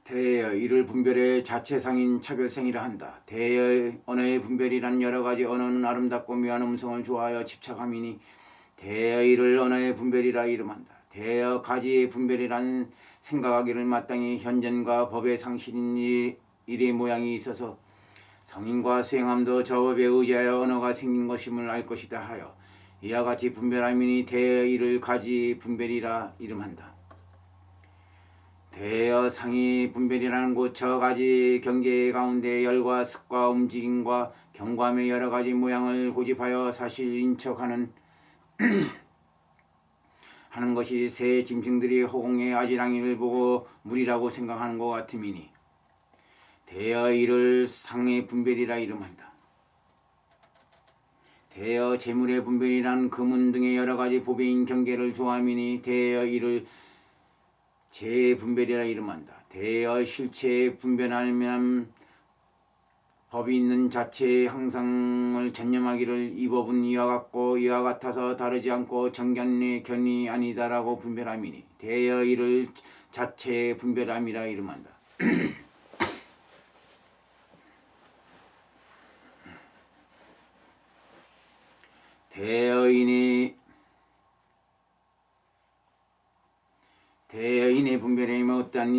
대의 이를 분별의 자체상인 차별성이라 한다. 대의 언어의 분별이란 여러가지 언어는 아름답고 묘한 음성을 좋아하여 집착함이니 대의 이를 언어의 분별이라 이름한다. 대의 가지의 분별이란 생각하기를 마땅히 현전과 법의 상실인 일의 모양이 있어서 성인과 수행함도 저 법에 의지하여 언어가 생긴 것임을 알 것이다 하여 이와 같이 분별함이니 대의 이를 가지 분별이라 이름한다. 대여 상이 분별이라는 곳 저 가지 경계 가운데 열과 습과 움직임과 경감의 여러 가지 모양을 고집하여 사실인 척하는 하는 것이 새 짐승들이 허공의 아지랑이를 보고 물이라고 생각하는 것 같음이니 대여 이를 상의 분별이라 이름한다. 대여 재물의 분별이란 금은 등의 여러 가지 보배인 경계를 좋아함이니 대여 이를 재분별이라 이름한다. 대여 실체의 분별하면 법이 있는 자체의 항상을 전념하기를 이 법은 이와 같고 이와 같아서 다르지 않고 정견의 견이 아니다라고 분별함이니 대여 이를 자체의 분별함이라 이름한다. 대여인의 분별이면 어떠한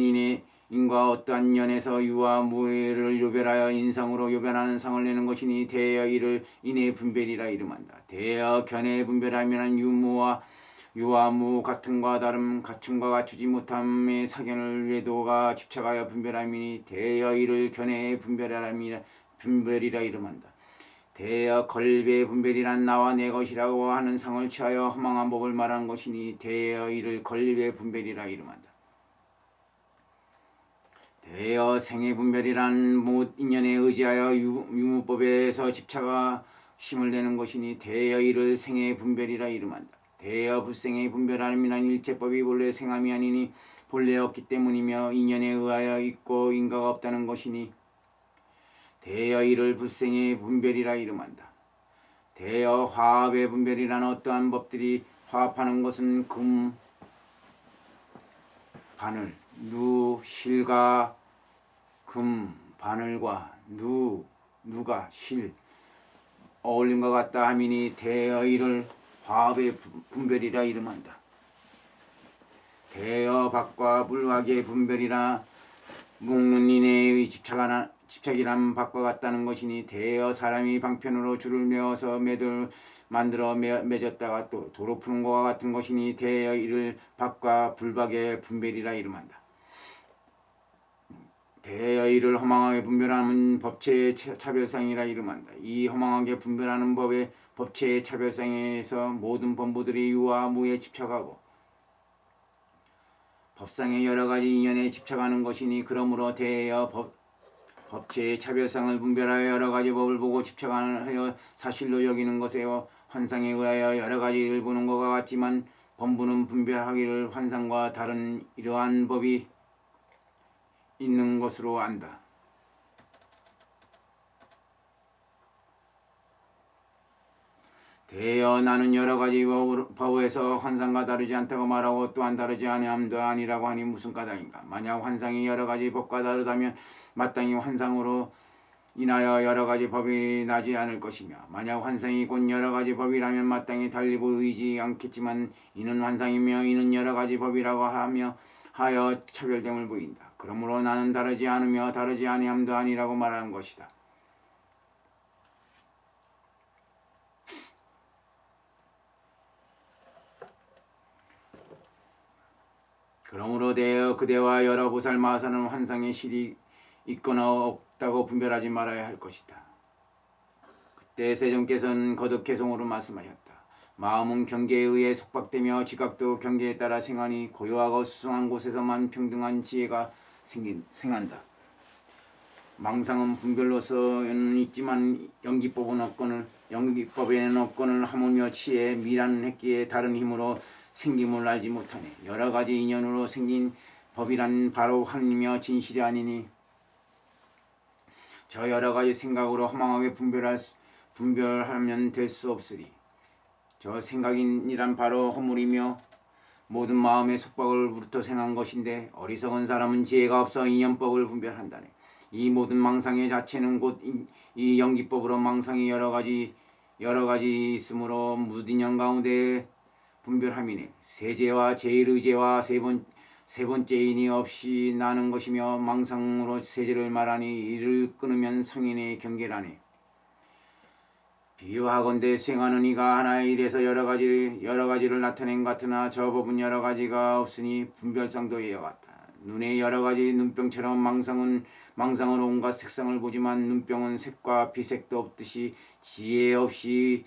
인과 어떠한 연에서 유와 무를 요별하여 인성으로 요별하는 성을 내는 것이니 대여 이를 인의 분별이라 이름한다. 대여 견의 분별하면 유와 무 같음과 다름 갖춤과 갖추지 못함의 사견을 외도가 집착하여 분별함이니 대여 이를 견의 분별이라 이름한다. 대여 걸배 분별이란 나와 내 것이라고 하는 성을 취하여 허망한 법을 말하는 것이니 대여 이를 걸배 분별이라 이름한다. 대여 생의 분별이란 못 인연에 의지하여 유무법에서 집착심을 내는 것이니 대여 이를 생의 분별이라 이름한다. 대여 불생의 분별함이란 일체법이 본래 생함이 아니니 본래 없기 때문이며 인연에 의하여 있고 인과가 없다는 것이니 대여 이를 불생의 분별이라 이름한다. 대여 화합의 분별이란 어떠한 법들이 화합하는 것은 금, 바늘, 누, 실과 금, 바늘과 누가 실 어울림과 같다 함이니 대여 이를 화합의 분별이라 이름한다. 대여 밖과 불확의 분별이라 묶는 인의 집착이란 밖과 같다는 것이니 대여 사람이 방편으로 줄을 메어서 매들 만들어 맺었다가 또 도로 푸는 것과 같은 것이니 대여 이를 밖과 불박의 분별이라 이름한다. 대여 이를 허망하게 분별하는 법체의 차별상이라 이름한다. 이 허망하게 분별하는 법의 법체의 차별상에서 모든 법무들이 유와 무에 집착하고 법상의 여러 가지 인연에 집착하는 것이니 그러므로 대여 법체의 차별상을 분별하여 여러 가지 법을 보고 집착하여 사실로 여기는 것에요. 환상에 의하여 여러 가지 일을 보는 것과 같지만 범부는 분별하기를 환상과 다른 이러한 법이 있는 것으로 안다. 대여 나는 여러 가지 법에서 환상과 다르지 않다고 말하고 또한 다르지 아니함도 아니라고 하니 무슨 까닭인가. 만약 환상이 여러 가지 법과 다르다면 마땅히 환상으로 인하여 여러 가지 법이 나지 않을 것이며 만약 환상이 곧 여러 가지 법이라면 마땅히 달리 보이지 않겠지만 이는 환상이며 이는 여러 가지 법이라고 하여 차별됨을 보인다. 그러므로 나는 다르지 않으며 다르지 아니함도 아니라고 말하는 것이다. 그러므로 대여 그대와 여러 보살 마사는 환상의 실이 있거나 없다고 분별하지 말아야 할 것이다. 그때 세존께서는 거듭 개성으로 말씀하셨다. 마음은 경계에 의해 속박되며 지각도 경계에 따라 생하니 고요하고 수승한 곳에서만 평등한 지혜가 생한다. 망상은 분별로서는 있지만 연기법에는 없거늘 하물며 치에 미란했기에 다른 힘으로 생김을 알지 못하네. 여러 가지 인연으로 생긴 법이란 바로 하느니며 진실이 아니니 저 여러 가지 생각으로 허망하게 분별하면 될 수 없으리. 저 생각이란 바로 허물이며 모든 마음의 속박을부터 생한 것인데 어리석은 사람은 지혜가 없어 인연법을 분별한다네. 이 모든 망상의 자체는 곧 이 연기법으로 망상이 여러 가지 있으므로 무딘연 가운데 분별함이네. 세제와 제일의제와 세 번째인이 없이 나는 것이며 망상으로 세제를 말하니 이를 끊으면 성인의 경계라네. 비유하건대 수행하는 이가 하나의 일에서 여러 가지를 나타낸 같으나 저 법은 여러 가지가 없으니 분별상도 이와 같다. 눈에 여러 가지 눈병처럼 망상으로 온갖 색상을 보지만 눈병은 색과 비색도 없듯이 지혜 없이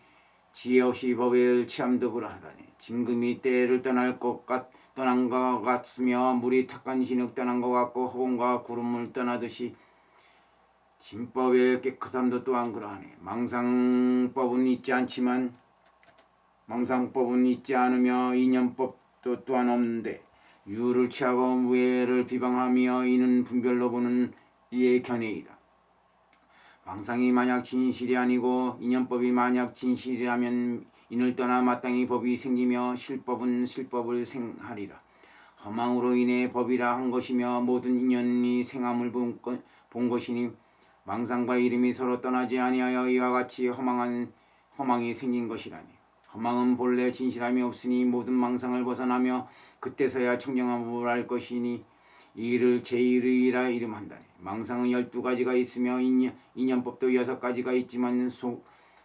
법을 취함도 그러하다니. 진금이 때를 떠난 것 같으며 물이 탁한 진흙 떠난 것 같고 허공과 구름을 떠나듯이 진법의 깨끗함도 또한 그러하네. 망상법은 있지 않으며 인연법도 또한 없는데 유를 취하고 무예를 비방하며 이는 분별로 보는 이의 견해이다. 망상이 만약 진실이 아니고 인연법이 만약 진실이라면 인을 떠나 마땅히 법이 생기며 실법은 실법을 생하리라. 허망으로 인해 법이라 한 것이며 모든 인연이 생함을 본 것이니 망상과 이름이 서로 떠나지 아니하여 이와 같이 허망이 생긴 것이라니. 허망은 본래 진실함이 없으니 모든 망상을 벗어나며 그때서야 청정함을 알 것이니 이를 제1의라 이름한다니. 망상은 12가지가 있으며 인연법도 6가지가 있지만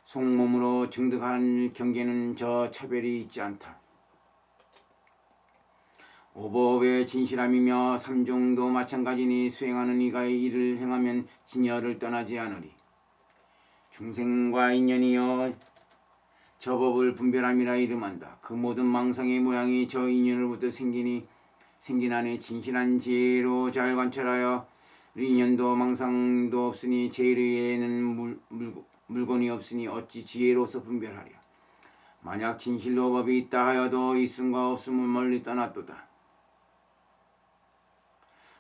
속몸으로 증득한 경계는 저 차별이 있지 않다. 오법의 진실함이며 삼종도 마찬가지니 수행하는 이가 이를 행하면 진여를 떠나지 않으리. 중생과 인연이여 저 법을 분별함이라 이름한다. 그 모든 망상의 모양이 저 인연으로부터 생긴 안에 진실한 지혜로 잘 관찰하여 인연도 망상도 없으니 제일에는 물건이 없으니 어찌 지혜로서 분별하랴. 만약 진실로 법이 있다 하여도 있음과 없음은 멀리 떠났도다.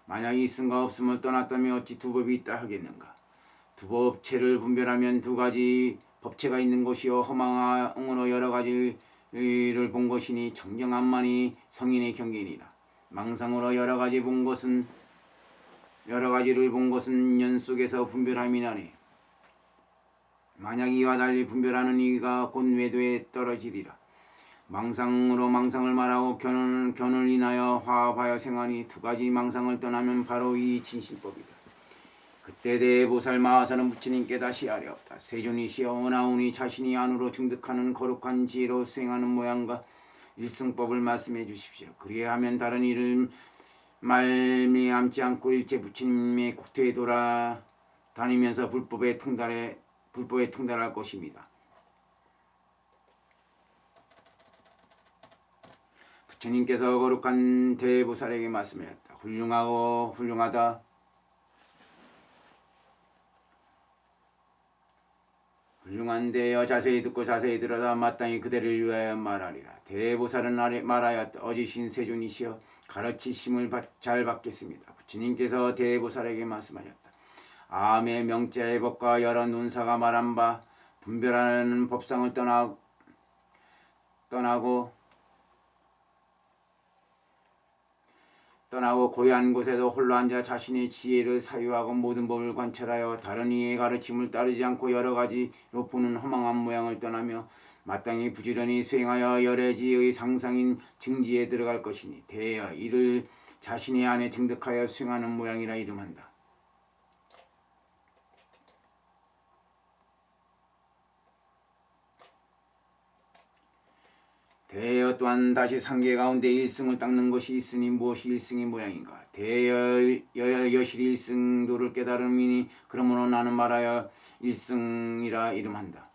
만약 있음과 없음을 떠났다면 어찌 두 법이 있다 하겠는가. 두 법체를 분별하면 두 가지 법체가 있는 것이요 허망으로 여러 가지를 본 것이니 정정함만이 성인의 경계니라. 망상으로 여러 가지를 본 것은 연 속에서 분별함이나니 만약 이와 달리 분별하는 이가 곧 외도에 떨어지리라. 망상으로 망상을 말하고 견을 인하여 화합하여 생하니 두 가지 망상을 떠나면 바로 이 진실법이다. 그때 대보살 마하사는 부처님께 다시 아뢰었다. 세존이시여 원하오니 자신이 안으로 증득하는 거룩한 지혜로 수행하는 모양과 일승법을 말씀해 주십시오. 그리하면 다른 일을 말미암지 않고 일체 부처님의 국토에 돌아다니면서 불법에 통달할 것입니다. 부처님께서 거룩한 대보살에게 말씀하셨다. 훌륭하다. 훌륭한데여 자세히 듣고 자세히 들어다 마땅히 그대를 위하여 말하리라. 대보살은 말하였다. 어지신 세존이시여 가르치심을 잘 받겠습니다. 부처님께서 대보살에게 말씀하셨다. 암의 명자의 법과 여러 논사가 말한 바 분별하는 법상을 떠나고 고요한 곳에도 홀로 앉아 자신의 지혜를 사유하고 모든 법을 관찰하여 다른 이의 가르침을 따르지 않고 여러 가지로 보는 허망한 모양을 떠나며 마땅히 부지런히 수행하여 열애지의 상상인 증지에 들어갈 것이니 대여 이를 자신의 안에 증득하여 수행하는 모양이라 이름한다. 대여 또한 다시 상계 가운데 일승을 닦는 것이 있으니 무엇이 일승의 모양인가. 대여 여실히 일승도를 깨달음이니 그러므로 나는 말하여 일승이라 이름한다.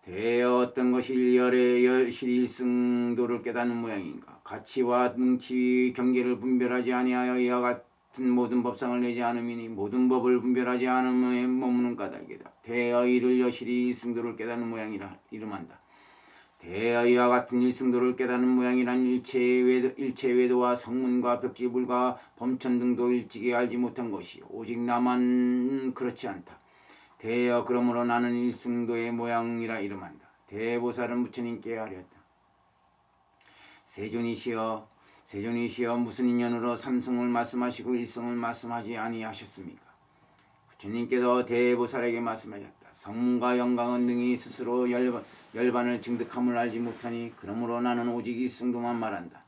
대여 어떤 것이 여실히 일승도를 깨닫는 모양인가. 가치와 능치 경계를 분별하지 아니하여 이와 같은 모든 법상을 내지 않음이니 모든 법을 분별하지 않음에 머무는 까닭이다. 대여 이를 여실히 일승도를 깨닫는 모양이라 이름한다. 대여 이와 같은 일승도를 깨닫는 모양이란 일체 외도와 성문과 벽지불과 범천 등도 일찍이 알지 못한 것이 오직 나만 그렇지 않다. 대여 그러므로 나는 일승도의 모양이라 이름한다. 대보살은 부처님께 아뢰었다. 세존이시여 무슨 인연으로 삼승을 말씀하시고 일성을 말씀하지 아니하셨습니까? 부처님께서 대보살에게 말씀하셨다. 성문과 영광은 능히 스스로 열반을 증득함을 알지 못하니 그러므로 나는 오직 일승도만 말한다.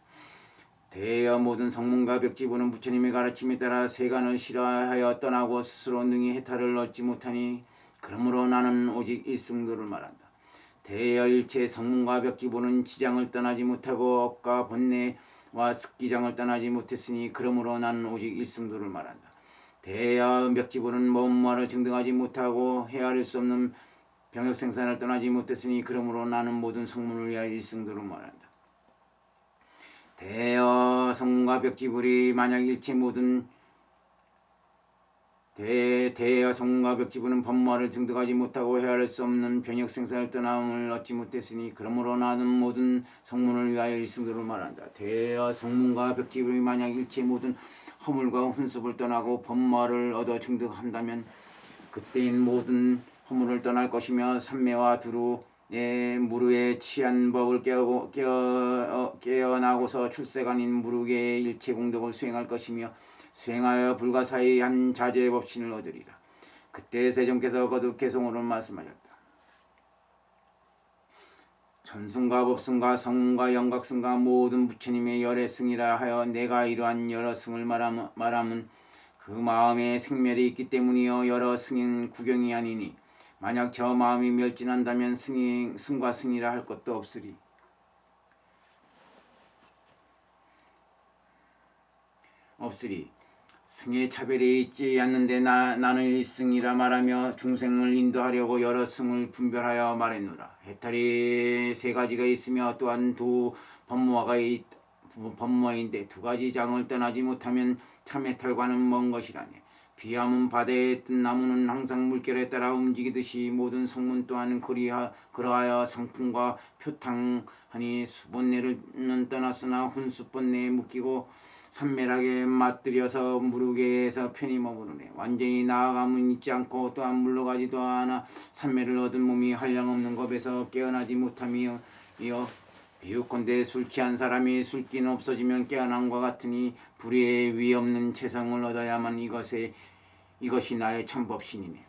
대여 모든 성문과 벽지부는 부처님의 가르침에 따라 세간을 싫어하여 떠나고 스스로 능히 해탈을 얻지 못하니 그러므로 나는 오직 일승도를 말한다. 대여 일체 성문과 벽지부는 지장을 떠나지 못하고 업과 번뇌와 습기장을 떠나지 못했으니 그러므로 나는 오직 일승도를 말한다. 대여 벽지부는 몸마를 증득하지 못하고 헤아릴 수 없는 병역생산을 떠나지 못했으니 그러므로 나는 모든 성문을 위하여 일승도를 말한다. 대여 성문과 벽지불이 만약 일체 모든 대여 성문과 벽지부는 법마를 증득하지 못하고 헤아릴 수 없는 변혁생사를 떠남을 얻지 못했으니 그러므로 나는 모든 성문을 위하여 일승도를 말한다. 대여 성문과 벽지불이 만약 일체 모든 허물과 훈습을 떠나고 법마를 얻어 증득한다면 그때인 모든 허물을 떠날 것이며 삼매와 두루의 무르에 취한 법을 깨어나고서 출세가 아닌 무르계의 일체 공덕을 수행할 것이며 수행하여 불가사의 한 자제의 법신을 얻으리라. 그때 세존께서 거듭 개송으로 말씀하셨다. 천승과 법승과 성문과 영각승과 모든 부처님의 열애승이라 하여 내가 이러한 여러 승을 말함은 그 마음에 생멸이 있기 때문이요 여러 승인 구경이 아니니 만약 저 마음이 멸진한다면 승과 승이라 할 것도 없으리. 승의 차별이 있지 않는데 나는 일승이라 말하며 중생을 인도하려고 여러 승을 분별하여 말했노라. 해탈이 세 가지가 있으며 또한 두 법모인데 두 가지 장을 떠나지 못하면 참 해탈과는 먼 것이라네. 비암은 바다에 뜬 나무는 항상 물결에 따라 움직이듯이 모든 성문 또한 그러하여 상품과 표탕하니 수번뇌는 떠났으나 훈수번뇌에 묶이고 산멸하게 맞들여서 무르계에서 편히 머무르네. 완전히 나아감은 있지 않고 또한 물러가지도 않아 산멸을 얻은 몸이 한량없는 겁에서 깨어나지 못함이요 비유컨대 술 취한 사람이 술기는 없어지면 깨어남과 같으니 불의의 위 없는 체성을 얻어야만 이것이 나의 참법신이네.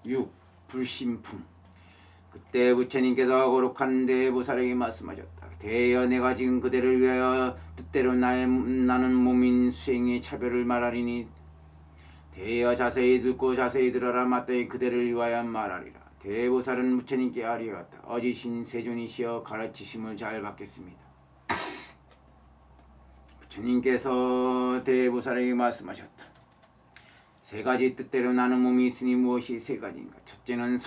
6. 불심품. 그때 부처님께서 거룩한 대보살에게 말씀하셨다. 대여 내가 지금 그대를 위하여 뜻대로 나는 몸인 수행의 차별을 말하리니 대여 자세히 듣고 자세히 들어라. 마땅히 그대를 위하여 말하리라. 대보살은 부처님께 아뢰었다. 어지신 세존이시여 가르치심을 잘 받겠습니다. 부처님께서 대보살에게 말씀하셨다. 세 가지 뜻대로 나는 몸이 있으니 무엇이 세 가지인가? 첫째는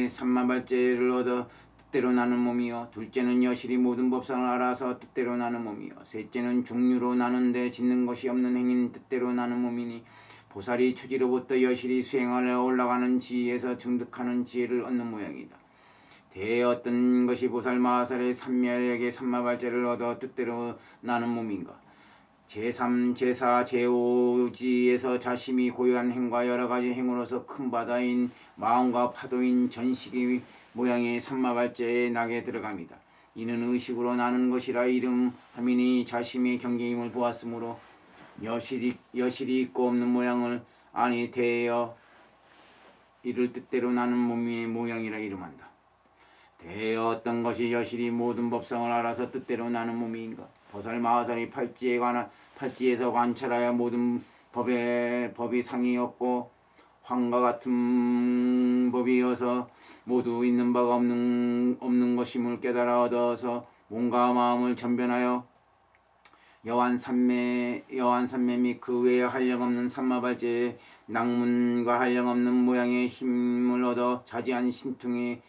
삼마발제를 얻어 뜻대로 나는 몸이요. 둘째는 여실히 모든 법상을 알아서 뜻대로 나는 몸이요. 셋째는 중류로 나는데 짓는 것이 없는 행인 뜻대로 나는 몸이니 보살이 초지로부터 여실히 수행하려 올라가는 지혜에서 증득하는 지혜를 얻는 모양이다. 어떤 것이 보살 마하살의 삼멸에게 삼마발제를 얻어 뜻대로 나는 몸인가? 제3, 제4, 제5지에서 자심이 고유한 행과 여러가지 행으로서 큰 바다인 마음과 파도인 전식의 모양의 삼마발제에 낙에 들어갑니다. 이는 의식으로 나는 것이라 이름하미니 자심의 경계임을 보았으므로 여실이 있고 없는 모양을 아니 대여 이를 뜻대로 나는 몸의 모양이라 이름한다. 대여 어떤 것이 여실히 모든 법성을 알아서 뜻대로 나는 몸인가? 보살 마하살이 팔찌에서 관찰하여 모든 법이 상이 없고 황과 같은 법이어서 모두 있는 바가 없는 것임을 깨달아 얻어서 몸과 마음을 전변하여 여한산매 및 그 외에 한량없는 삼마발제의 낭문과 한량없는 모양의 힘을 얻어 자지한 신통의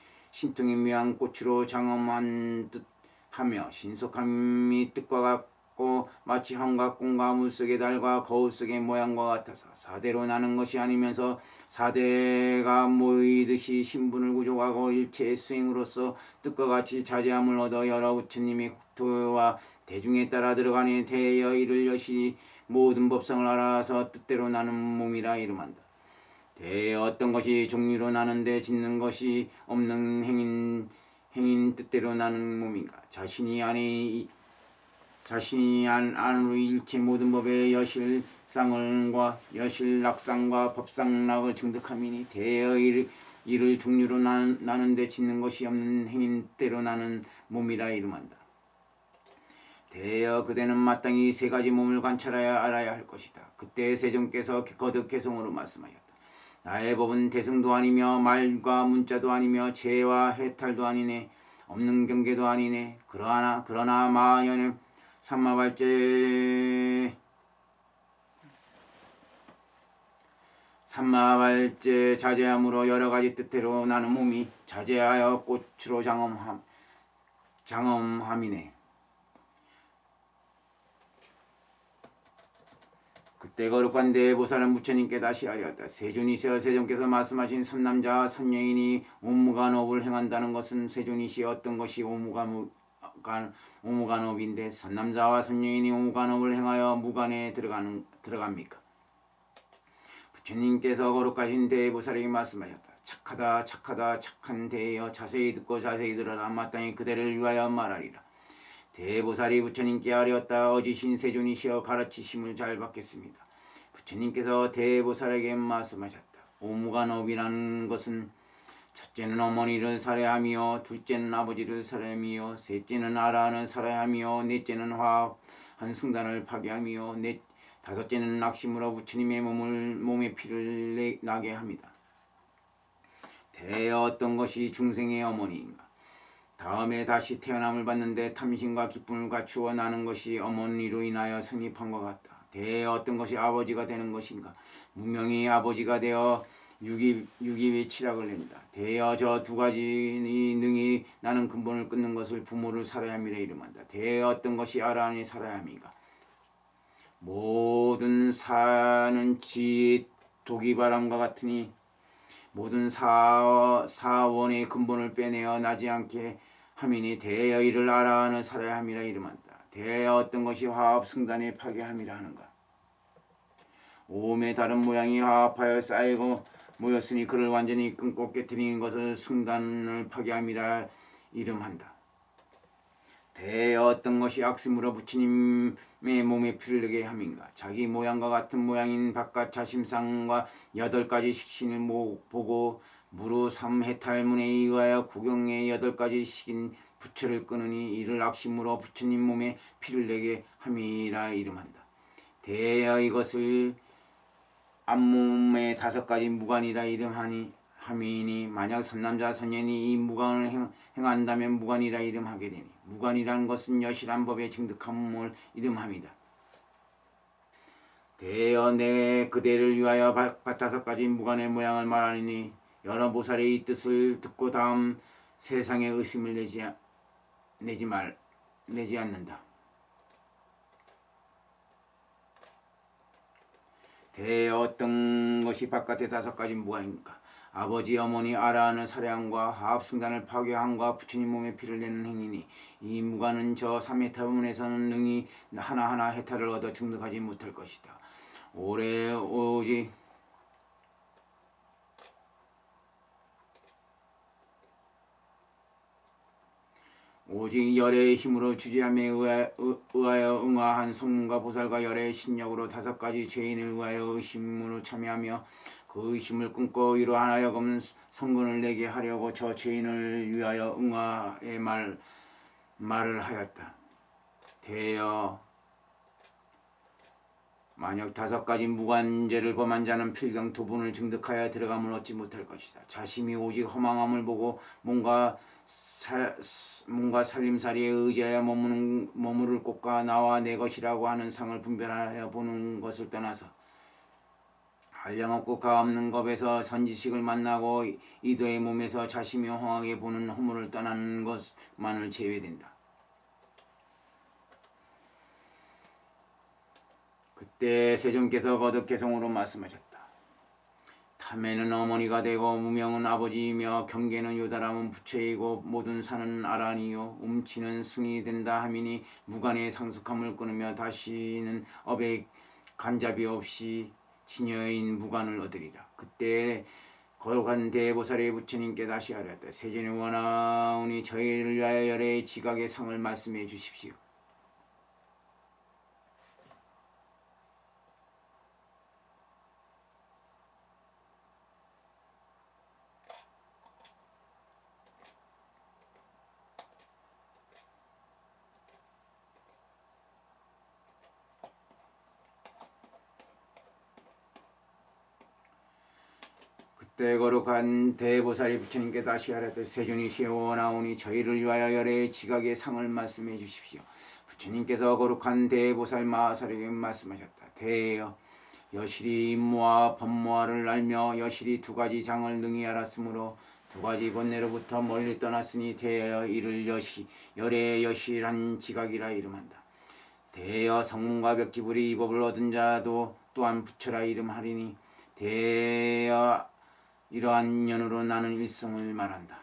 묘한 꽃으로 장엄한 듯하며 신속함이 뜻과 같고 마치 한각공과 물속의 달과 거울 속의 모양과 같아서 사대로 나는 것이 아니면서 사대가 모이듯이 신분을 구족하고 일체의 수행으로서 뜻과 같이 자제함을 얻어 여러 부처님의 국토와 대중에 따라 들어가니 대여 이를 여실히 모든 법성을 알아서 뜻대로 나는 몸이라 이름한다. 어떤 것이 종류로 나는데 짓는 것이 없는 행인 행인 뜻대로 나는 몸인가. 자신이 안으로 일체 모든 법의 여실상과 여실락상과 법상락을 증득함이니 대여 이를 종류로 나는데 짓는 것이 없는 행인 뜻대로 나는 몸이라 이름한다. 대여 그대는 마땅히 세 가지 몸을 관찰하여 알아야 할 것이다. 그때 세존께서 거듭 개성으로 말씀하였다. 나의 법은 대승도 아니며 말과 문자도 아니며 재와 해탈도 아니네. 없는 경계도 아니네. 그러나 마연은 삼마발제 자제함으로 여러 가지 뜻대로 나는 몸이 자제하여 꽃으로 장엄함이네. 그때 거룩한 대보살은 부처님께 다시 하였다. 세존이시여 세존께서 말씀하신 선남자 선여인이 오무간업을 행한다는 것은 세존이시여 어떤 것이 오무간업인데 선남자와 선여인이 오무간업을 행하여 무간에 들어갑니까? 부처님께서 거룩하신 대보살에게 말씀하셨다. 착하다 착한 대여 자세히 듣고 자세히 들어라. 마땅히 그대를 위하여 말하리라. 대보살이 부처님께 아뢰었다. 어지신 세존이시여 가르치심을 잘 받겠습니다. 부처님께서 대보살에게 말씀하셨다. 오무간업이라는 것은 첫째는 어머니를 살해하며 둘째는 아버지를 살해하며 셋째는 아라한을 살해하며 넷째는 화합한 승단을 파괴하며 다섯째는 낙심으로 부처님의 몸에 피를 나게 합니다. 대여 어떤 것이 중생의 어머니인가? 다음에 다시 태어남을 받는데 탐심과 기쁨을 갖추어 나는 것이 어머니로 인하여 성립한 것 같다. 대여 어떤 것이 아버지가 되는 것인가? 무명이 아버지가 되어 유기의 치락을 낸다. 대여 저 두 가지 능히 나는 근본을 끊는 것을 부모를 살아야 함이라 이름한다. 대여 어떤 것이 아라한이 살아야 함인가? 모든 사는 지혜 독이바람과 같으니 모든 사원의 근본을 빼내어 나지 않게 함이니 대여 이를 아라한을 살아야 함이라 이름한다. 대여 어떤 것이 화합 승단의 파괴함이라 하는가? 오음의 다른 모양이 화합하여 쌓이고 모였으니 그를 완전히 끊고 깨뜨리는 것을 승단을 파괴함이라 이름한다. 대여 어떤 것이 악심으로 부처님의 몸에 피를 내게 함인가? 자기 모양과 같은 모양인 바깥 자심상과 8가지 식신을 보고 무루 3해탈문에 의하여 구경의 8가지 식인 부처를 끊으니 이를 악심으로 부처님 몸에 피를 내게 함이라 이름한다. 대여 이것을 앞몸의 5가지 무관이라 이름하니 만약 선남자 선연이 이 무관을 행한다면 무관이라 이름하게 되니 무관이라는 것은 여실한 법의 증득함을 이름합니다. 대여 내 그대를 위하여 5가지 무관의 모양을 말하니 여러 보살의 이 뜻을 듣고 다음 세상에 의심을 내지 않는다. 대여 어떤 것이 바깥의 5가지 무관인가? 아버지 어머니 아라한을 살해함과 화합승단을 파괴함과 부처님 몸에 피를 내는 행위니 이 무관은 저 3해탈문에서는 능히 하나하나 해탈을 얻어 증득하지 못할 것이다. 오직 열의 힘으로 주지함에 의하여 응화한 성문과 보살과 열의 신력으로 5가지 죄인을 의하여 의심으로 참여하며 그 의심을 끊고 이로 하여금 성근을 내게 하려고 저 죄인을 위하여 응화의 말을 하였다. 대여 만약 5가지 무관죄를 범한 자는 필경 도분을 증득하여 들어감을 얻지 못할 것이다. 자심이 오직 허망함을 보고 뭔가 살림살이에 의지하여 머무를 곳과 나와 내 것이라고 하는 상을 분별하여 보는 것을 떠나서 한량없고 가없는 겁에서 선지식을 만나고 이도의 몸에서 자심이 허하게 보는 허물을 떠나는 것만을 제외된다. 그때 세존께서 거듭 개성으로 말씀하셨다. 탐에는 어머니가 되고 무명은 아버지이며 경계는 요다람은 부처이고 모든 산은 아란이요 움치는 승이 된다 하미니 무관의 상속함을 끊으며 다시는 업의 간잡이 없이 진여인 무관을 얻으리라. 그때 거룩한 대보살의 부처님께 다시 하였다. 세존이 원하오니 나오니 저희를 위하여 열의 지각의 상을 말씀해 주십시오. 그때 거룩한 대보살이 부처님께 다시 하라되 세존이시여 나오니 저희를 위하여 열의 지각의 상을 말씀해 주십시오. 부처님께서 거룩한 대보살 마하사에게 말씀하셨다. 대여 여실히 임무와 법무와를 알며 여실히 두 가지 장을 능히 알았으므로 두 가지 번뇌로부터 멀리 떠났으니 대여 이를 열의 여실한 지각이라 이름한다. 대여 성문과 벽지불이 이 법을 얻은 자도 또한 부처라 이름하리니 대여 이러한 인연으로 나는 일성을 말한다.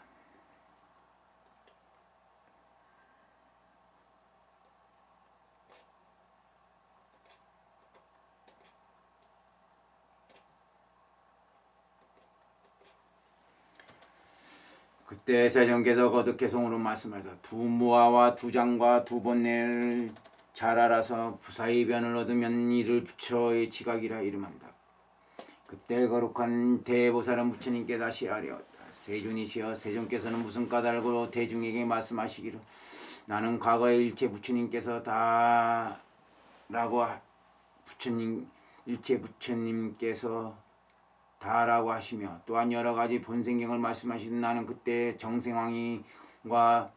그때 세존께서 거듭 개송으로 말씀하셔 두 무아와 두 장과 두 번뇌를 잘 알아서 부사의 변을 얻으면 이를 부처의 지각이라 이름한다. 그때 거룩한 대보살은 부처님께 다시 아뢰었다. 세존이시여 세존께서는 무슨 까닭으로 대중에게 말씀하시기를 나는 과거에 일체 부처님께서 다라고 일체 부처님께서 다라고 하시며 또한 여러가지 본생경을 말씀하시는 나는 그때 정생왕이와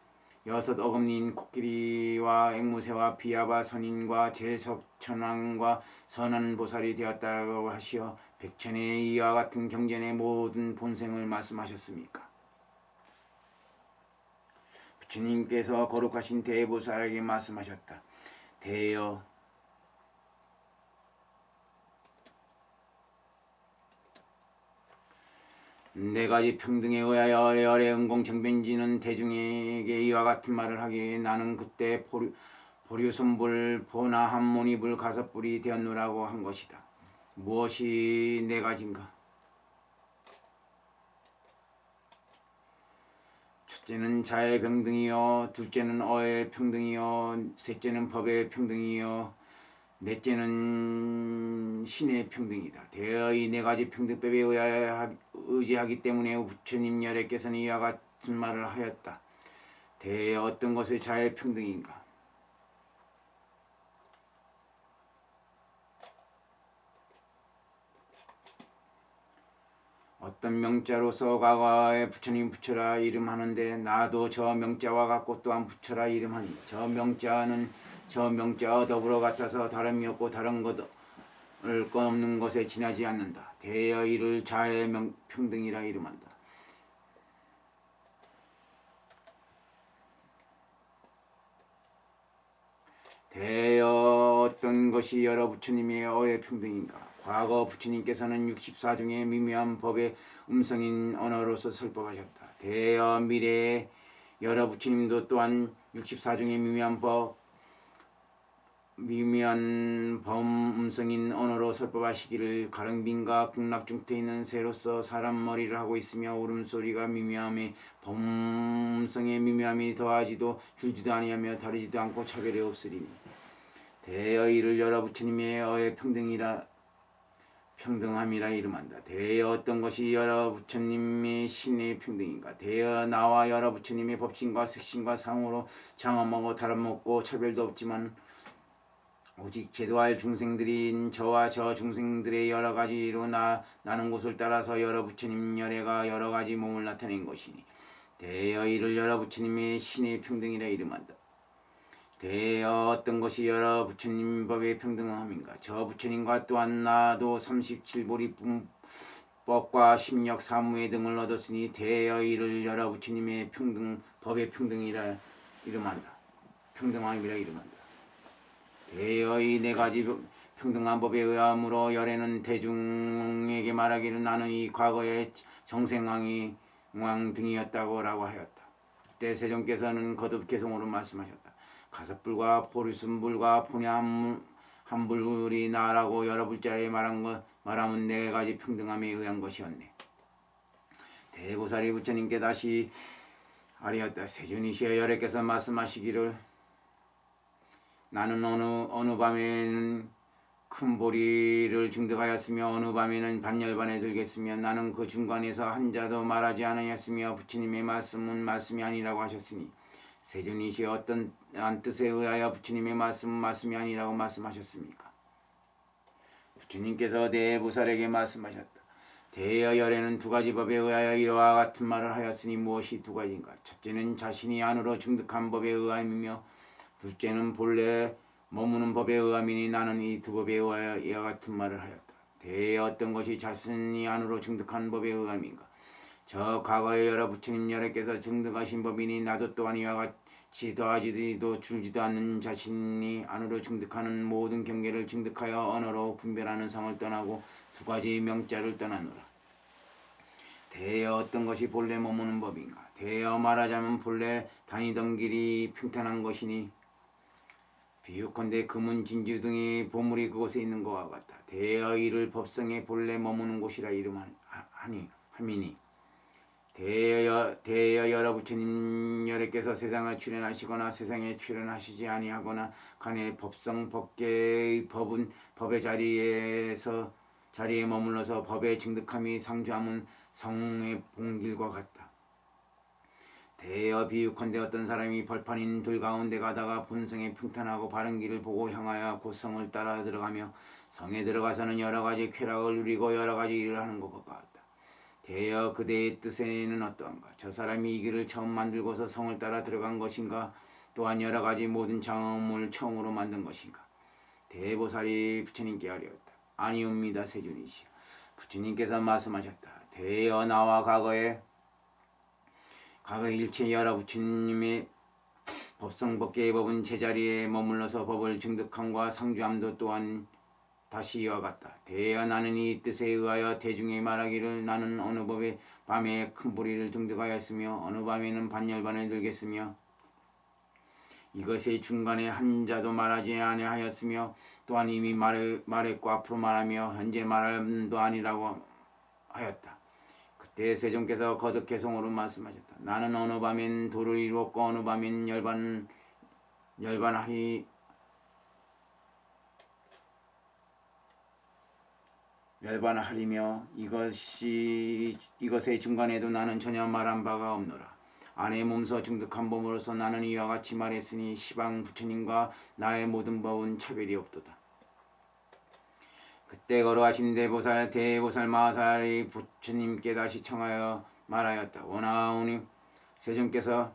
여섯 어금니인 코끼리와 앵무새와 비아바 선인과 제석천왕과 선한보살이 되었다고 하시어 백천의 이와 같은 경전의 모든 본생을 말씀하셨습니까? 부처님께서 거룩하신 대보살에게 말씀하셨다. 대여 네 가지 평등에 의하여 어레 응공정변지는 대중에게 이와 같은 말을 하기에 나는 그때 보류손불 보나한모니불 가섭불이 되었노라고 한 것이다. 무엇이 네 가지인가? 첫째는 자의 평등이요, 둘째는 어의 평등이요, 셋째는 법의 평등이요, 넷째는 신의 평등이다. 대여 이 네 가지 평등법에 의하여 의지하기 때문에 부처님 열애께서는 이와 같은 말을 하였다. 대여 어떤 것이 자의 평등인가? 어떤 명자로서 과거에 부처님 부처라 이름하는데 나도 저 명자와 같고 또한 부처라 이름하니 저 명자는 저 명자와 더불어 같아서 다름이 없고 다른 것을 것 없는 것에 지나지 않는다. 대여 이를 자의 평등이라 이름한다. 대여 어떤 것이 여러 부처님의 어의 평등인가? 과거 부처님께서는 64중의 미묘한 법의 음성인 언어로서 설법하셨다. 대여 미래의 여러 부처님도 또한 64중의 미묘한 범음성인 언어로 설법하시기를 가릉빈과 극락중터에 있는 새로서 사람 머리를 하고 있으며 울음소리가 미묘함에 범음성의 미묘함이 더하지도 줄지도 아니하며 다르지도 않고 차별이 없으리니 대여 이를 여러 부처님의 어의 평등함이라 이름한다. 대여 어떤 것이 여러 부처님의 신의 평등인가? 대여 나와 여러 부처님의 법신과 색신과 상으로 장엄하고 다름없고 차별도 없지만 오직 제도할 중생들인 저와 저 중생들의 여러 가지로 나는 곳을 따라서 여러 부처님 열애가 여러 가지 몸을 나타낸 것이니 대여 이를 여러 부처님의 신의 평등이라 이름한다. 대여 어떤 것이 여러 부처님 법의 평등함인가? 저 부처님과 또한 나도 37보리 법과 심력 사무회 등을 얻었으니 대여 이를 여러 부처님의 법의 평등이라 이름한다. 평등함이라 이름한다. 대여 이 네 가지 평등한 법에 의함으로 열애는 대중에게 말하기를 나는 이 과거의 정생왕이 왕 등이었다고 라고 하였다. 그때 세존께서는 거듭 개송으로 말씀하셨다. 가섭불과 보리순불과 포냐한불이 나라고 여러 불자에 말하면 네 가지 평등함에 의한 것이었네. 대보살이 부처님께 다시 아리었다. 세존이시여 여래께서 말씀하시기를 나는 어느 밤에는 큰 보리를 증득하였으며 어느 밤에는 반열반에 들겠으며 나는 그 중간에서 한 자도 말하지 않으였으며 부처님의 말씀은 말씀이 아니라고 하셨으니 세존이시여 어떤 뜻에 의하여 부처님의 말씀은 말씀이 아니라고 말씀하셨습니까? 부처님께서 대보살에게 말씀하셨다. 대여 열에는 두 가지 법에 의하여 이와 같은 말을 하였으니 무엇이 두 가지인가? 첫째는 자신이 안으로 증득한 법에 의함이며 둘째는 본래 머무는 법에 의함이니 나는 이 두 법에 의하여 이와 같은 말을 하였다. 대여 어떤 것이 자신이 안으로 증득한 법에 의함인가? 저 과거의 여러 부처님 여러께서 증득하신 법이니 나도 또한 이와 같이 더하지도 줄지도 않는 자신이 안으로 증득하는 모든 경계를 증득하여 언어로 분별하는 성을 떠나고 두 가지 명자를 떠나노라. 대여 어떤 것이 본래 머무는 법인가? 대여 말하자면 본래 다니던 길이 평탄한 것이니 비유컨대 금은 진주 등의 보물이 그곳에 있는 것과 같다. 대여 이를 법성에 본래 머무는 곳이라 이름하미니 대여 여러 부처님 여래께서 세상에 출현하시거나 세상에 출현하시지 아니하거나 간에 법성 법계의 법은 법의 자리에 머물러서 법의 증득함이 상주함은 성의 봉길과 같다. 대여 비유컨대 어떤 사람이 벌판인 들 가운데 가다가 본성에 평탄하고 바른 길을 보고 향하여 곧 성을 따라 들어가며 성에 들어가서는 여러 가지 쾌락을 누리고 여러 가지 일을 하는 것과 같다. 대여 그대의 뜻에는 어떠한가? 저 사람이 이 길을 처음 만들고서 성을 따라 들어간 것인가? 또한 여러 가지 모든 장엄을 처음으로 만든 것인가? 대보살이 부처님께 아뢰었다. 아니옵니다 세존이시여. 부처님께서 말씀하셨다. 대여 나와 과거에 일체 여러 부처님의 법성법계의 법은 제자리에 머물러서 법을 증득함과 상주함도 또한 다시 이와 같다. 대여 나는 이 뜻에 의하여 대중에 말하기를 나는 어느 법에 밤에 큰 보리를 증득하였으며 어느 밤에는 반열반에 들겠으며 이것의 중간에 한 자도 말하지 아니하였으며 또한 이미 말했고 앞으로 말하며 현재 말함도 아니라고 하였다. 그때 세존께서 거듭 개송으로 말씀하셨다. 나는 어느 밤엔 도를 이루었고 어느 밤엔 열반하리며 이것의 중간에도 나는 전혀 말한 바가 없노라. 안에 몸소 증득한 법으로서 나는 이와 같이 말했으니 시방 부처님과 나의 모든 법은 차별이 없도다. 그때 걸어가신 대보살 마하살이 부처님께 다시 청하여 말하였다. 원하오니 세존께서는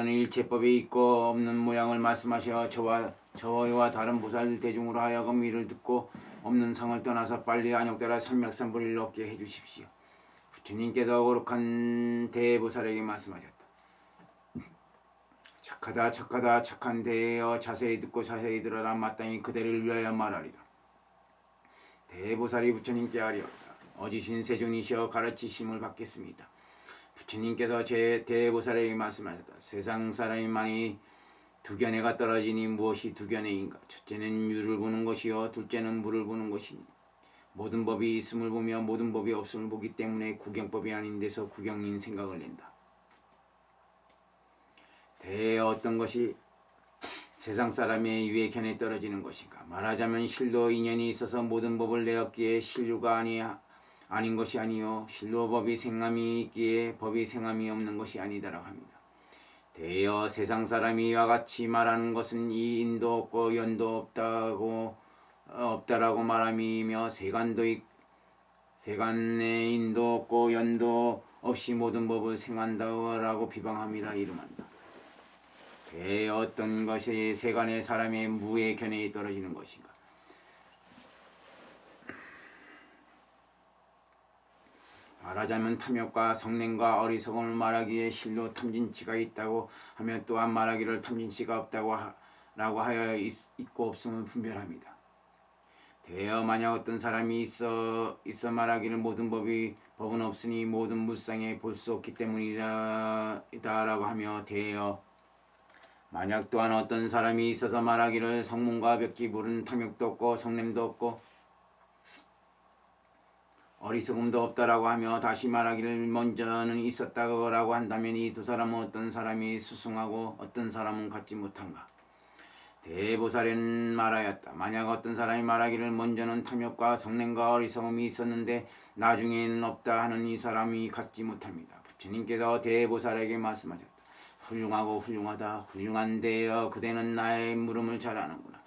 일체법이 있고 없는 모양을 말씀하셔 저와 다른 보살 대중으로 하여금 이를 듣고 없는 성을 떠나서 빨리 안욕대라 삼맥삼불을 얻게 해주십시오. 부처님께서 거룩한 대보살에게 말씀하셨다. 착하다 착한 대여 자세히 듣고 자세히 들어라. 마땅히 그대를 위하여 말하리라. 대보살이 부처님께 아뢰었다. 어지신 세존이시여 가르치심을 받겠습니다. 부처님께서 제 대보살에게 말씀하셨다. 세상 사람이 많이 두 견해가 떨어지니 무엇이 두 견해인가? 첫째는 유를 보는 것이요 둘째는 무를 보는 것이니 모든 법이 있음을 보며 모든 법이 없음을 보기 때문에 구경법이 아닌 데서 구경인 생각을 낸다. 대여 어떤 것이 세상 사람의 유의 견해에 떨어지는 것인가? 말하자면 실도 인연이 있어서 모든 법을 내었기에 실류가 아닌 것이 아니요 실로 법이 생함이 있기에 법이 생함이 없는 것이 아니다라고 합니다. 대여 세상 사람이 이와 같이 말하는 것은 이 인도 없고 연도 없다라고 말함이며 세간의 인도 없고 연도 없이 모든 법을 생한다라고 비방함이라 이름한다. 대여 어떤 것이 세간의 사람의 무의 견해에 떨어지는 것인가? 말하자면 탐욕과 성냄과 어리석음을 말하기에 실로 탐진치가 있다고 하며 또한 말하기를 탐진치가 없다고 라고 하여 있고 없음을 분별합니다. 대여 만약 어떤 사람이 있어 말하기를 모든 법은 없으니 모든 물상에 볼 수 없기 때문이다라고 하며 대여 만약 또한 어떤 사람이 있어서 말하기를 성문과 벽지 물은 탐욕도 없고 성냄도 없고 어리석음도 없다라고 하며 다시 말하기를 먼저는 있었다라고 한다면 이 두 사람은 어떤 사람이 수승하고 어떤 사람은 갖지 못한가? 대보살은 말하였다. 만약 어떤 사람이 말하기를 먼저는 탐욕과 성냄과 어리석음이 있었는데 나중에는 없다 하는 이 사람이 갖지 못합니다. 부처님께서 대보살에게 말씀하셨다. 훌륭하고 훌륭하다. 훌륭한 대여 그대는 나의 물음을 잘 아는구나.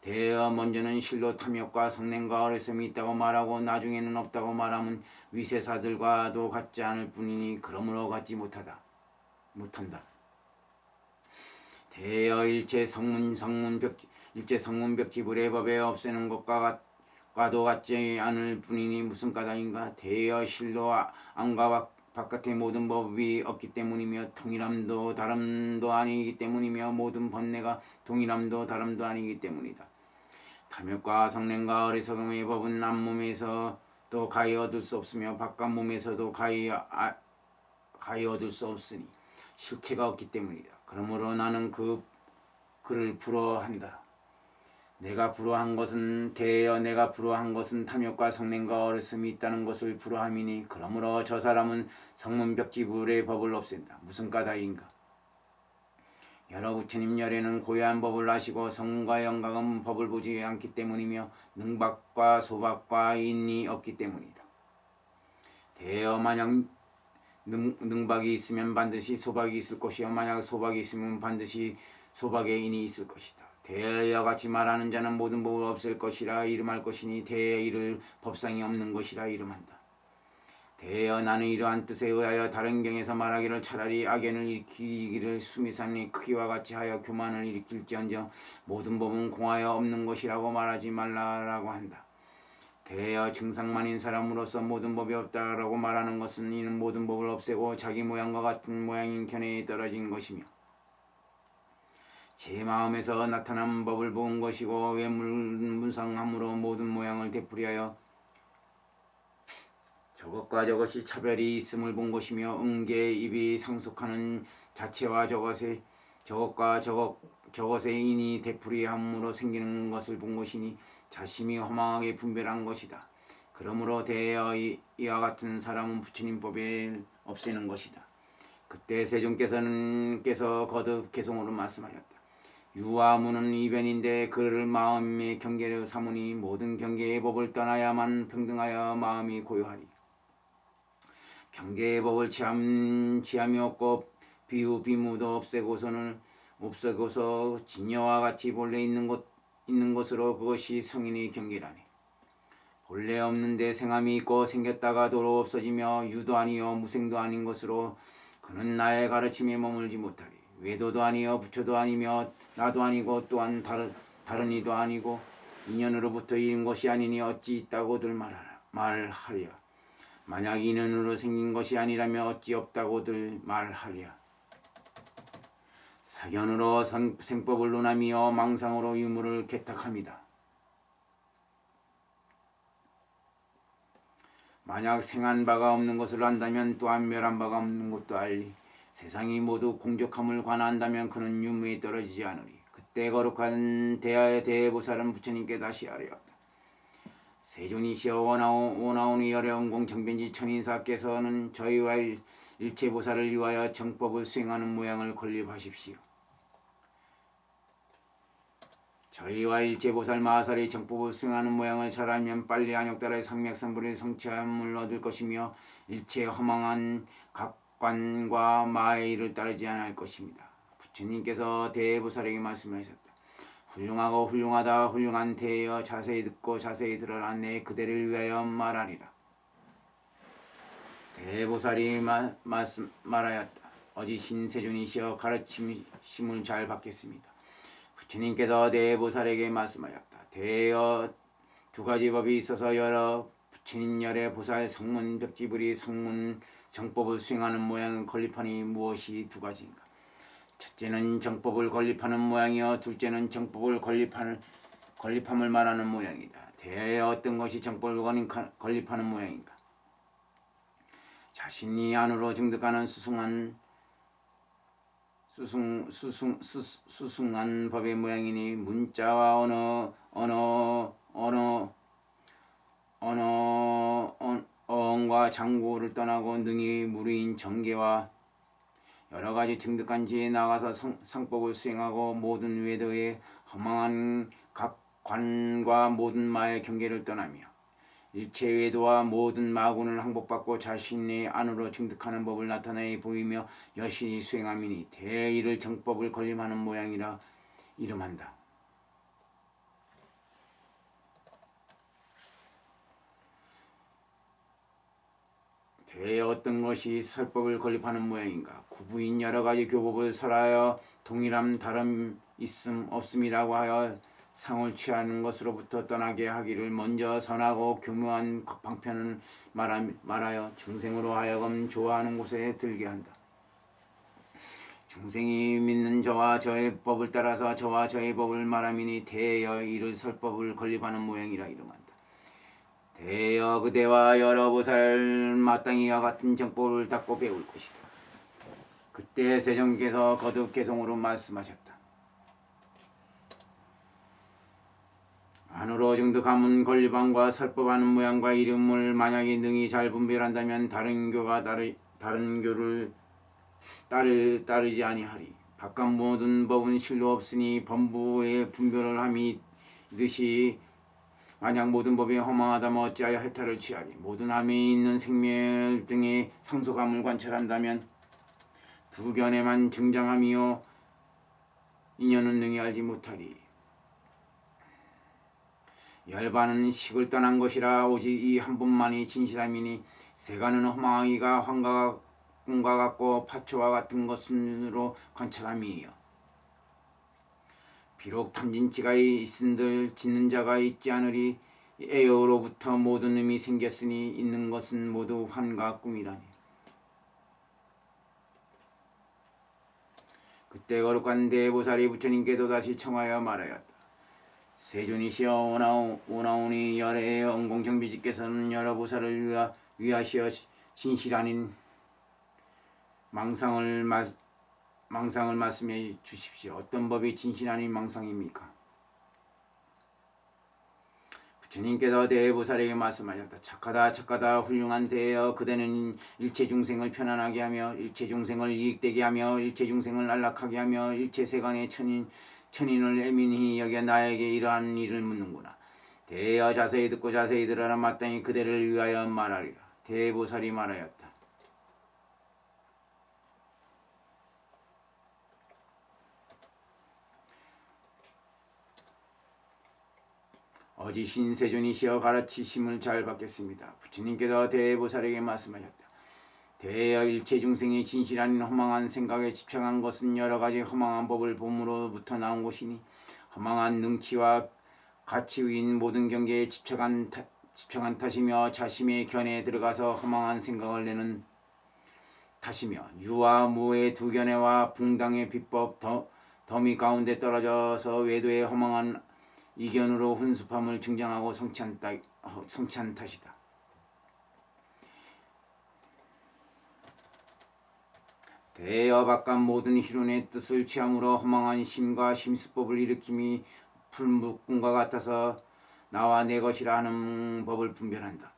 대여 먼저는 실로 탐욕과 성냄과 어리석음이 있다고 말하고 나중에는 없다고 말하면 위세사들과도 같지 않을 뿐이니 그러므로 갖지 못한다. 대여 일체 성문벽지불의 법에 없애는 것과도 같지 않을 뿐이니 무슨 까닭인가? 대여 실로 안과 바깥의 모든 법이 없기 때문이며 동일함도 다름도 아니기 때문이며 모든 번뇌가 동일함도 다름도 아니기 때문이다. 탐욕과 성냄과 어리석음의 법은 앞몸에서도 가히 얻을 수 없으며 바깥 몸에서도 가히 얻을 수 없으니 실체가 없기 때문이다. 그러므로 나는 그를 부러워한다. 내가 부러워한 것은 탐욕과 성냄과 어리석음이 있다는 것을 부러함이니 그러므로 저 사람은 성문벽지불의 법을 없앤다. 무슨 까닭인가? 여러 부처님 열에는 고유한 법을 아시고 성과 영광은 법을 보지 않기 때문이며 능박과 소박과 인이 없기 때문이다. 대여 만약 능박이 있으면 반드시 소박이 있을 것이요 만약 소박이 있으면 반드시 소박의 인이 있을 것이다. 대여와 같이 말하는 자는 모든 법을 없앨 것이라 이름할 것이니 대여 이를 법상이 없는 것이라 이름한다. 대여 나는 이러한 뜻에 의하여 다른 경에서 말하기를 차라리 악연을 일으키기를 수미산의 크기와 같이 하여 교만을 일으킬지언정 모든 법은 공하여 없는 것이라고 말하지 말라라고 한다. 대여 증상만인 사람으로서 모든 법이 없다라고 말하는 것은 이는 모든 법을 없애고 자기 모양과 같은 모양인 견해에 떨어진 것이며 제 마음에서 나타난 법을 본 것이고 외문상함으로 모든 모양을 되풀이하여 저것과 저것이 차별이 있음을 본 것이며 응계 입이 상속하는 자체와 저것과 저것의 인이 되풀이함으로 생기는 것을 본 것이니 자심이 허망하게 분별한 것이다. 그러므로 대여 이와 같은 사람은 부처님 법에 없애는 것이다. 그때 세존께서 거듭 개송으로 말씀하였다. 유와 무는 이변인데 그를 마음의 경계로 삼으니 모든 경계의 법을 떠나야만 평등하여 마음이 고요하리. 경계의 법을 취함이 없고 비무도 없애고서 진여와 같이 본래 있는 것으로 그것이 성인의 경계라니. 본래 없는데 생함이 있고 생겼다가 도로 없어지며 유도 아니요 무생도 아닌 것으로 그는 나의 가르침에 머물지 못하리. 외도도 아니요 부처도 아니며 나도 아니고 또한 다른 이도 아니고 인연으로부터 이른 것이 아니니 어찌 있다고들 말하랴. 만약 인연으로 생긴 것이 아니라면 어찌 없다고들 말하랴. 사견으로 생법을 논하며 망상으로 유무를 개탁합니다. 만약 생한 바가 없는 것을 안다면 또한 멸한 바가 없는 것도 알리. 세상이 모두 공적함을 관한다면 그는 유무에 떨어지지 않으리. 그때 거룩한 대하의 대보살은 부처님께 다시 아뢰었다. 세존이시여 오나오니 열애원공 정변지 천인사께서는 저희와 일체보살을 위하여 정법을 수행하는 모양을 건립하십시오. 저희와 일체보살 마하살이 정법을 수행하는 모양을 잘 알면 빨리 안욕달의 상맥선불의 성취함을 얻을 것이며 일체 허망한 각관과 마의 일을 따르지 않을 것입니다. 부처님께서 대보살에게 말씀하셨다. 훌륭하고 훌륭하다. 훌륭한 대여 자세히 듣고 자세히 들어라. 내 그대를 위하여 말하리라. 대보살이 말하였다. 어지신 세존이시여 가르침을 잘 받겠습니다. 부처님께서 대보살에게 말씀하였다. 대여 두 가지 법이 있어서 여러 부처님 열의 보살 성문 벽지불이 성문 정법을 수행하는 모양을 건립하니 무엇이 두 가지인가? 첫째는 정법을 건립하는 모양이요 둘째는 정법을 건립함을 말하는 모양이다. 대여의 어떤 것이 정법을 건립하는 모양인가? 자신이 안으로 증득하는 수승한 법의 모양이니 문자와 명과 장고를 떠나고 능히 무르인 정계와 여러 가지 증득한 지에 나가서 상법을 수행하고 모든 외도의 허망한 각 관과 모든 마의 경계를 떠나며 일체 외도와 모든 마군을 항복받고 자신의 안으로 증득하는 법을 나타내 보이며 여신이 수행함이니 대의를 정법을 건립하는 모양이라 이름한다. 대에 어떤 것이 설법을 건립하는 모양인가? 구부인 여러 가지 교법을 설하여 동일함 다름 있음 없음이라고 하여 상을 취하는 것으로부터 떠나게 하기를 먼저 선하고 교묘한 방편을 말하여 중생으로 하여금 좋아하는 곳에 들게 한다. 중생이 믿는 저와 저의 법을 따라서 저와 저의 법을 말함이니 대여 이를 설법을 건립하는 모양이라 이름한다. 대여 그대와 여러 보살 마땅히 이와 같은 정법을 닦고 배울 것이다. 그때 세종께서 거듭 개송으로 말씀하셨다. 안으로 증득하면 건립함과 설법하는 모양과 이름을 만약에 능히 잘 분별한다면 다른 교를 따르지 아니하리. 바깥 모든 법은 실로 없으니 범부의 분별을 함이 듯이 만약 모든 법이 허망하다면 어찌하여 해탈을 취하리. 모든 함이 있는 생멸 등의 상속함을 관찰한다면 두 견에만 증장함이요 인연은 능히 알지 못하리. 열반은 식을 떠난 것이라 오직 이 한 분만이 진실함이니 세간은 허망하기가 환과 꿈과 같고 파초와 같은 것으로 관찰함이요. 비록 탐진치가 있은들 짓는 자가 있지 않으리. 애여로부터 모든 의미 생겼으니 있는 것은 모두 환과 꿈이라니. 그때 거룩한 대보살이 부처님께도 다시 청하여 말하였다. 세존이시여 오나오니 열애의 언공정비지께서는 여러 보살을 위하시어 진실 아닌 망상을 말씀해 주십시오. 어떤 법이 진실 아닌 망상입니까? 부처님께서 대보살에게 말씀하셨다. 착하다 훌륭한 대여 그대는 일체 중생을 편안하게 하며 일체 중생을 이익되게 하며 일체 중생을 안락하게 하며 일체 세간의 천인을 애민히 여겨 나에게 이러한 일을 묻는구나. 대여 자세히 듣고 자세히 들어라. 마땅히 그대를 위하여 말하리라. 대보살이 말하였다. 어지신 세존이시여 가르치심을 잘 받겠습니다. 부처님께서 대보살에게 말씀하셨다. 대여 일체 중생이 진실 아닌 허망한 생각에 집착한 것은 여러 가지 허망한 법을 봄으로부터 나온 것이니 허망한 능치와 가치인 모든 경계에 집착한 탓이며 자심의 견해에 들어가서 허망한 생각을 내는 탓이며 유와 무의 두 견해와 붕당의 비법 더미 가운데 떨어져서 외도의 허망한 이견으로 훈습함을 증정하고 성취한 탓이다. 대여 바깥 모든 희론의 뜻을 취함으로 허망한 심과 심수법을 일으킴이 풀묶음과 같아서 나와 내 것이라 하는 법을 분별한다.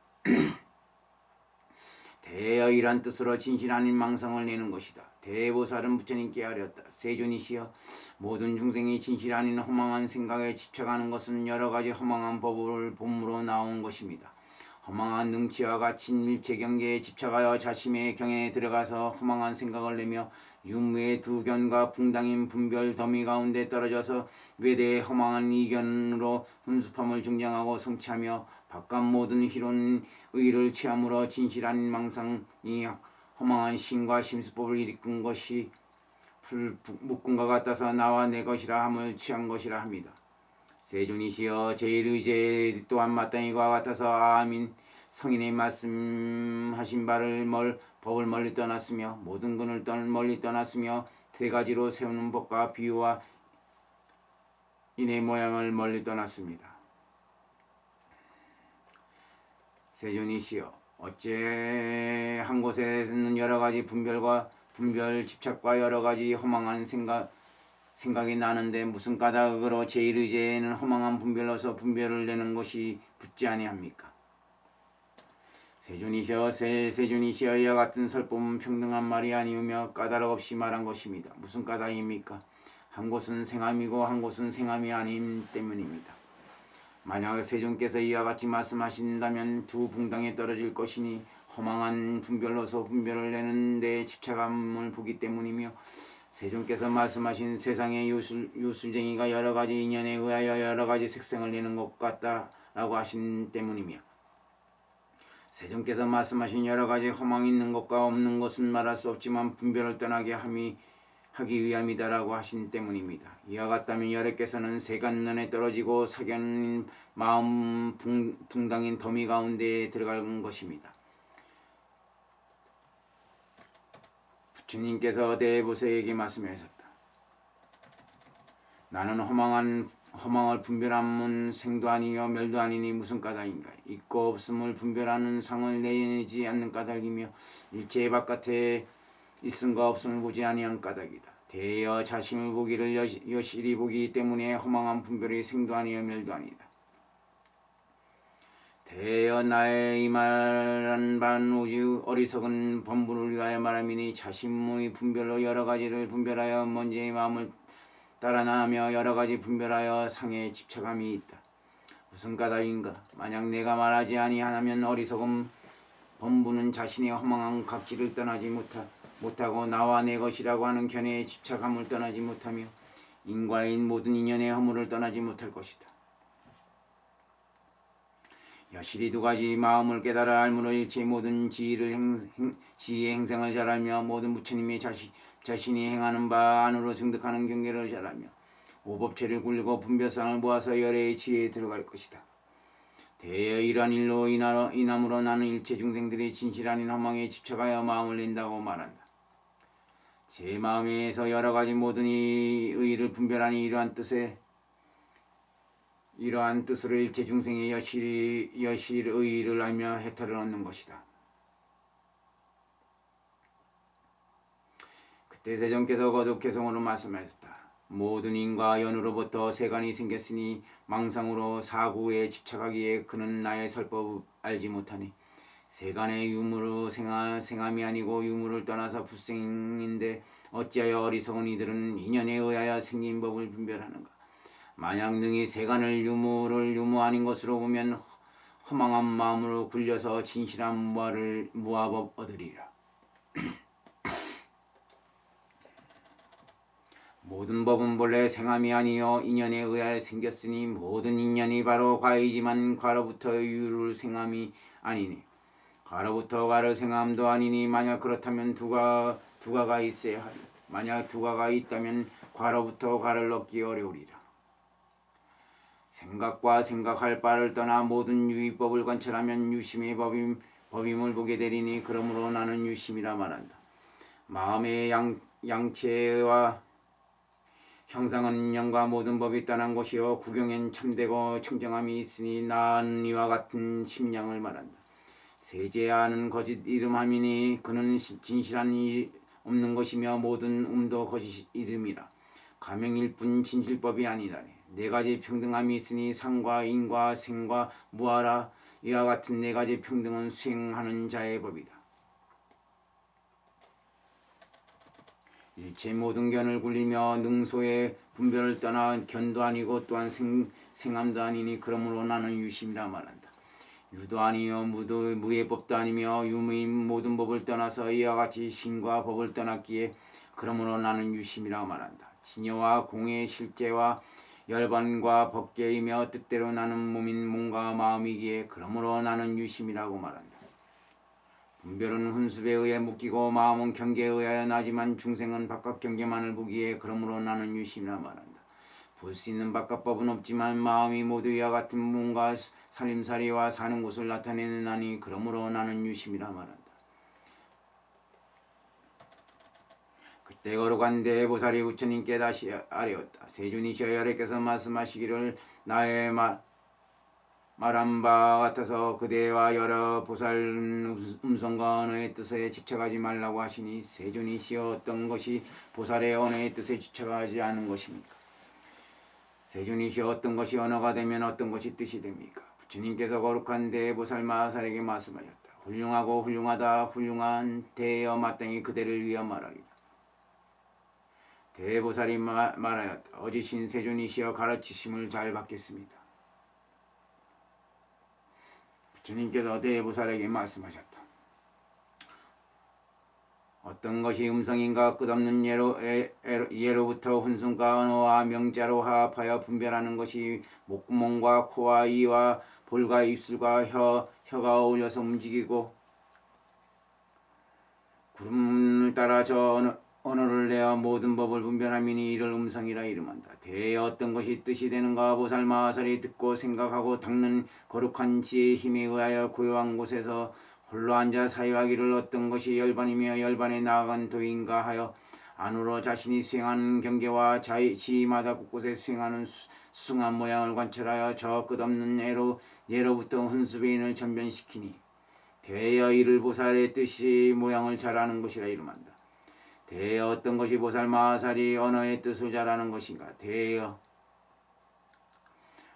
대여 이란 뜻으로 진실 아닌 망상을 내는 것이다. 대보살은 부처님께 아뢰었다. 세존이시여 모든 중생이 진실 아닌 허망한 생각에 집착하는 것은 여러 가지 허망한 법을 봄으로 나온 것입니다. 허망한 능치와 같인 일체 경계에 집착하여 자심의 경에 들어가서 허망한 생각을 내며 유무의 두 견과 붕당인 분별 더미 가운데 떨어져서 외대의 허망한 이견으로 훈습함을 증정하고 성취하며 바깥 모든 희론 의를 취함으로 진실 아닌 망상이 허망한 심과 심수법을 일으킨 것이 풀묶음과 같아서 나와 내 것이라 함을 취한 것이라 합니다. 세존이시여 제1의제 또한 마땅히 이와 같아서 아민 성인의 말씀하신 법을 멀리 떠났으며 모든 근을 멀리 떠났으며 세 가지로 세우는 법과 비유와 인의 모양을 멀리 떠났습니다. 세존이시여 어째 한 곳에는 여러 가지 분별 집착과 여러 가지 허망한 생각이 나는데 무슨 까닭으로 제1의제에는 허망한 분별로서 분별을 내는 것이 붙지 아니합니까? 세존이시여 이와 같은 설법은 평등한 말이 아니오며 까다롭 없이 말한 것입니다. 무슨 까닭입니까? 한 곳은 생함이고 한 곳은 생함이 아님 때문입니다. 만약 세존께서 이와 같이 말씀하신다면 두 붕당에 떨어질 것이니 허망한 분별로서 분별을 내는 데 집착함을 보기 때문이며, 세존께서 말씀하신 세상의 요술쟁이가 여러가지 인연에 의하여 여러가지 색상을 내는 것 같다라고 하신 때문이며, 세존께서 말씀하신 여러가지 허망이 있는 것과 없는 것은 말할 수 없지만 분별을 떠나게 하기 위함이다라고 하신 때문입니다. 이와 같다면 여러께서는 세간론에 떨어지고 사견 마음 붕당인 더미 가운데에 들어간 것입니다. 부처님께서 대보세에게 말씀하셨다. 나는 허망을 분별함은 생도 아니요 멸도 아니니 무슨 까닭인가. 있고 없음을 분별하는 상을 내지 않는 까닭이며 일체 바깥에 있음과 없음을 보지 아니한 까닭이다. 대여 자신을 보기를 여실히 보기 때문에 허망한 분별이 생도 아니요 멸도 아니다. 대여 나의 이 말한 바는 오직 어리석은 범부를 위하여 말함이니 자신의 분별로 여러 가지를 분별하여 먼지의 마음을 따라 나가며 여러 가지 분별하여 상에 집착함이 있다. 무슨 까닭인가? 만약 내가 말하지 아니하면 어리석은 범부는 자신의 허망한 각지를 떠나지 못하고 나와 내 것이라고 하는 견해에 집착함을 떠나지 못하며 인과인 모든 인연의 허물을 떠나지 못할 것이다. 여실히 두 가지 마음을 깨달아 알므로 일체 모든 지혜의 행생을 잘 알며 모든 부처님의 자신이 행하는 바 안으로 증득하는 경계를 잘 알며 오법체를 굴리고 분별상을 모아서 열애의 지혜에 들어갈 것이다. 대여 이러한 일로 인함으로 나는 일체 중생들이 진실한 허망에 집착하여 마음을 낸다고 말한다. 제 마음에서 여러 가지 모든 의의를 분별하니 이러한 뜻으로 일체 중생의 여실 의의를 알며 해탈을 얻는 것이다. 그때 세존께서 거듭 개성으로 말씀하셨다. 모든 인과 연으로부터 세간이 생겼으니 망상으로 사구에 집착하기에 그는 나의 설법을 알지 못하니 세간의 유무로 생함이 아니고 유무를 떠나서 불생인데 어찌하여 어리석은 이들은 인연에 의하여 생긴 법을 분별하는가. 만약 능히 세간을 유무를 유무 아닌 것으로 보면 허망한 마음으로 굴려서 진실한 무아법 얻으리라. 모든 법은 본래 생함이 아니요 인연에 의하여 생겼으니 모든 인연이 바로 과이지만 과로부터 유를 생함이 아니니 과로부터 과를 생함도 아니니 만약 그렇다면 두가가 있어야 하리. 만약 두가가 있다면 과로부터 과를 얻기 어려우리라. 생각과 생각할 바를 떠나 모든 유의법을 관찰하면 유심의 법임을 보게 되리니 그러므로 나는 유심이라 말한다. 마음의 양체와 형상은 영과 모든 법이 떠난 것이요 구경엔 참되고 청정함이 있으니 나는 이와 같은 심량을 말한다. 세제하는 거짓 이름함이니 그는 진실한 일 없는 것이며 모든 음도 거짓 이름이라. 가명일 뿐 진실법이 아니다니. 네 가지 평등함이 있으니 상과 인과 생과 무아라. 이와 같은 네 가지 평등은 수행하는 자의 법이다. 일체 모든 견을 굴리며 능소의 분별을 떠나 견도 아니고 또한 생함도 아니니 그러므로 나는 유심이라 말한다. 유도 아니요 무의 법도 아니며 유무인 모든 법을 떠나서 이와 같이 신과 법을 떠났기에 그러므로 나는 유심이라 말한다. 진여와 공의 실제와 열반과 법계이며 뜻대로 나는 몸인 몸과 마음이기에 그러므로 나는 유심이라고 말한다. 분별은 훈습에 의해 묶이고 마음은 경계에 의하여 나지만 중생은 바깥 경계만을 보기에 그러므로 나는 유심이라 말한다. 볼 수 있는 바깥법은 없지만 마음이 모두 이와 같은 몸과 살림살이와 사는 곳을 나타내는 나니 그러므로 나는 유심이라 말한다. 그때 거룩한 대보살이 부처님께 다시 아뢰었다. 세존이시여 여래께서 말씀하시기를 나의 말한 바 같아서 그대와 여러 보살 음성과 언어의 뜻에 집착하지 말라고 하시니 세존이시여 어떤 것이 보살의 언어의 뜻에 집착하지 않은 것입니까? 세존이시여 어떤 것이 언어가 되면 어떤 것이 뜻이 됩니까? 부처님께서 거룩한 대보살 마하살에게 말씀하셨다. 훌륭하고 훌륭하다 훌륭한 대여 마땅히 그대를 위하여 말하리라. 대보살이 말하였다. 어지신 세존이시여 가르치심을 잘 받겠습니다. 부처님께서 대보살에게 말씀하셨다. 어떤 것이 음성인가 끝없는 예로부터 훈순과 언어와 명자로 화합하여 분별하는 것이 목구멍과 코와 이와 볼과 입술과 혀가 어울려서 움직이고 구름을 따라 저 언어를 내어 모든 법을 분별함이니 이를 음성이라 이름한다. 대여 어떤 것이 뜻이 되는가 보살 마하살이 듣고 생각하고 닦는 거룩한 지혜의 힘에 의하여 고요한 곳에서 홀로 앉아 사유하기를 어떤 것이 열반이며 열반에 나아간 도인가 하여 안으로 자신이 수행하는 경계와 지위마다 곳곳에 수행하는 수승한 모양을 관찰하여 저 끝없는 예로부터 훈수배인을 전변시키니 대여 이를 보살의 뜻이 모양을 잘 아는 것이라 이름한다. 대여 어떤 것이 보살 마하살이 언어의 뜻을 잘 아는 것인가. 대여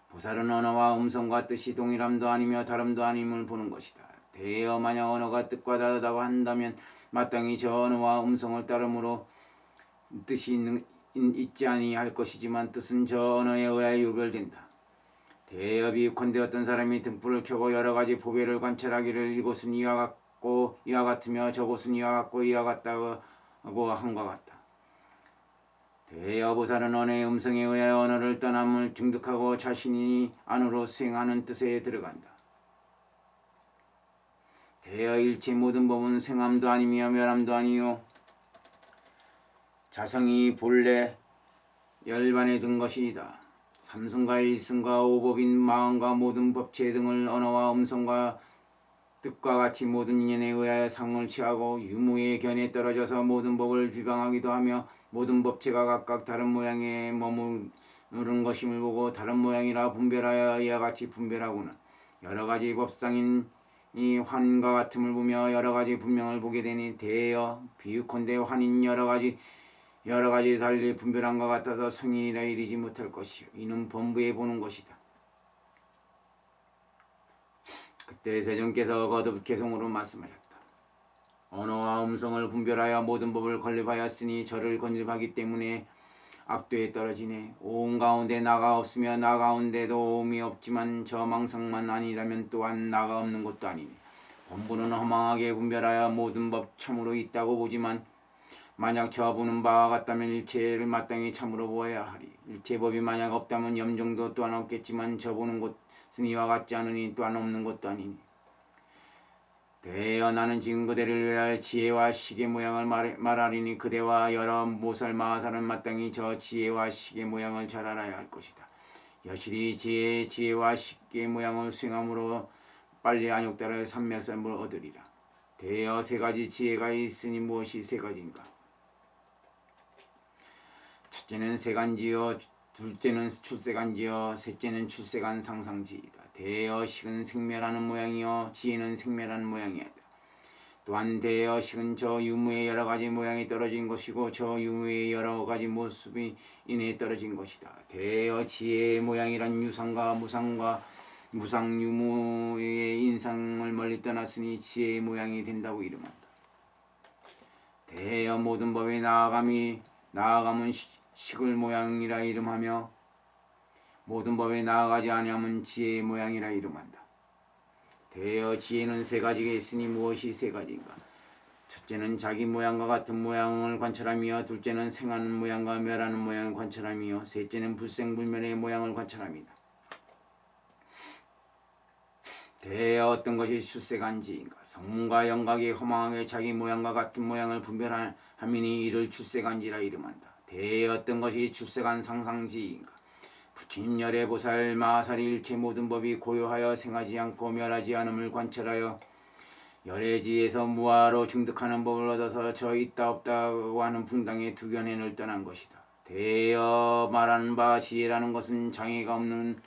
보살은 언어와 음성과 뜻이 동일함도 아니며 다름도 아님을 보는 것이다. 대여 만약 언어가 뜻과 다르다고 한다면 마땅히 저 언어와 음성을 따름으로 뜻이 있지 아니할 것이지만 뜻은 저 언어에 의하여 유별된다. 대여 비유컨대 어떤 사람이 등불을 켜고 여러가지 보배를 관찰하기를 이곳은 이와 같고 이와 같으며 저곳은 이와 같고 이와 같다고 한과 같다. 대여 보살은 언어의 음성에 의하여 언어를 떠남을 중득하고 자신이 안으로 수행하는 뜻에 들어간다. 대여 일체 모든 법은 생함도 아니며 멸함도 아니요 자성이 본래 열반에 든 것이다. 삼승과 일승과 오법인 마음과 모든 법체 등을 언어와 음성과 뜻과 같이 모든 인연에 의하여 상을 취하고 유무의 견에 떨어져서 모든 법을 비방하기도 하며 모든 법체가 각각 다른 모양에 머무른 것임을 보고 다른 모양이라 분별하여 이와 같이 분별하고는 여러가지 법상인 이 환과 같음을 보며 여러가지 분명을 보게 되니 대여 비유컨대 환인 여러가지 달리 분별함과 같아서 성인이라 이르지 못할 것이요 이는 범부에 보는 것이다. 그때 세존께서 거듭 개송으로 말씀하셨다. 언어와 음성을 분별하여 모든 법을 건립하였으니 저를 건립하기 때문에 악도에 떨어지네. 오음 가운데 나가 없으며 나 가운데도 오음이 없지만 저 망상만 아니라면 또한 나가 없는 것도 아니네. 범부는 허망하게 분별하여 모든 법 참으로 있다고 보지만 만약 저 보는 바와 같다면 일체를 마땅히 참으로 보아야 하리. 일체법이 만약 없다면 염종도 또한 없겠지만 저 보는 것은 이와 같지 않으니 또한 없는 것도 아니니. 대여 나는 지금 그대를 위하여 지혜와 식의 모양을 말하리니 그대와 여러 모살 마하살은 마땅히 저 지혜와 식의 모양을 잘 알아야 할 것이다. 여실히 지혜와 식의 모양을 수행함으로 빨리 안욕달의 삼매삼을 얻으리라. 대여 세 가지 지혜가 있으니 무엇이 세 가지인가? 첫째는 세간지요, 둘째는 출세간지요, 셋째는 출세간 상상지이다. 대여식은 생멸하는 모양이요 지혜는 생멸하는 모양이다. 또한 대여식은 저 유무의 여러가지 모양이 떨어진 것이고 저 유무의 여러가지 모습이 인해 떨어진 것이다. 대여 지혜의 모양이란 유상과 무상 유무의 인상을 멀리 떠났으니 지혜의 모양이 된다고 이름한다. 대여 모든 법의 나아감은 식을 모양이라 이름하며 모든 법에 나아가지 아니하면 지혜의 모양이라 이름한다. 대여 지혜는 세 가지가 있으니 무엇이 세 가지인가? 첫째는 자기 모양과 같은 모양을 관찰하며 둘째는 생하는 모양과 멸하는 모양을 관찰하며 셋째는 불생불멸의 모양을 관찰합니다. 대여 어떤 것이 출세간지인가? 성문과 영각이 허망하게 자기 모양과 같은 모양을 분별함이니 이를 출세간지라 이름한다. 대여 어떤 것이 출세간 상상지인가? 부처님 열애 보살 마하살이 일체 모든 법이 고요하여 생하지 않고 멸하지 않음을 관찰하여 열애지에서 무아로 증득하는 법을 얻어서 저 있다 없다고 하는 붕당의 두견엔을 떠난 것이다. 대여 말하는 바 지혜라는 것은 장애가 없는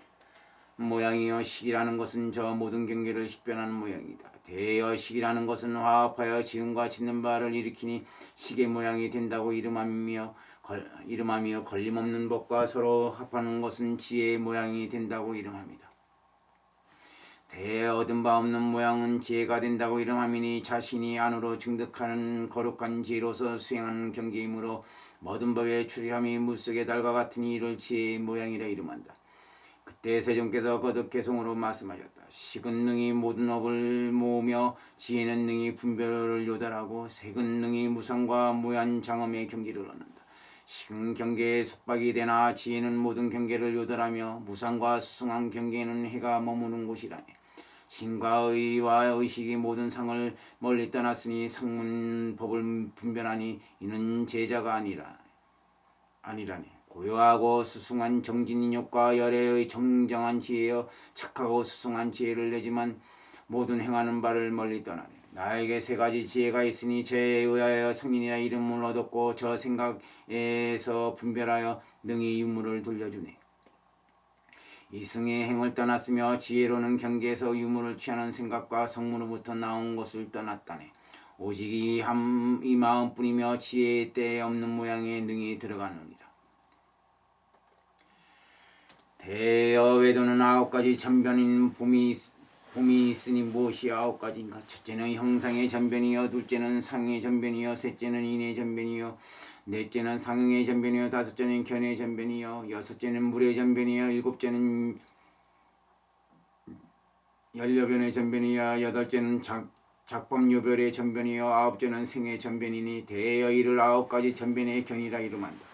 모양이요 식이라는 것은 저 모든 경계를 식변하는 모양이다. 대여 식이라는 것은 화합하여 지음과 짓는 바를 일으키니 식의 모양이 된다고 이름하며 걸림없는 법과 서로 합하는 것은 지혜의 모양이 된다고 이름합니다. 대에 얻은 바 없는 모양은 지혜가 된다고 이름함이니 자신이 안으로 증득하는 거룩한 지혜로서 수행하는 경계이므로 모든 법의 추리함이 물속의 달과 같으니 이를 지혜의 모양이라 이름한다. 그때 세존께서 거듭 개송으로 말씀하셨다. 식은 능히 모든 업을 모으며 지혜는 능히 분별을 요달하고 색은 능히 무상과 무한 장엄의 경계를 얻는다. 식은 경계에 속박이 되나 지혜는 모든 경계를 요달하며 무상과 수승한 경계에는 해가 머무는 곳이라니. 신과 의와 의식이 모든 상을 멀리 떠났으니 상문법을 분별하니 이는 제자가 아니라니. 고요하고 수승한 정진인욕과 열애의 정정한 지혜여 착하고 수승한 지혜를 내지만 모든 행하는 바를 멀리 떠나네. 나에게 세 가지 지혜가 있으니 저에 의하여 성인이라 이름을 얻었고 저 생각에서 분별하여 능히 유물을 돌려주네. 이승의 행을 떠났으며 지혜로는 경계에서 유물을 취하는 생각과 성문으로부터 나온 것을 떠났다네. 오직 이 마음뿐이며 지혜의 때에 없는 모양에 능히 들어가느니라. 대여 외도는 9가지 전변인 봄이 있으니 무엇이 9가지인가? 첫째는 형상의 전변이요, 둘째는 상의 전변이요, 셋째는 인의 전변이요, 넷째는 상응의 전변이요, 다섯째는 견의 전변이요, 여섯째는 물의 전변이요, 일곱째는 연료변의 전변이요, 여덟째는 작법요별의 전변이요, 아홉째는 생의 전변이니 대여 이를 9가지 전변의 견이라 이름한다.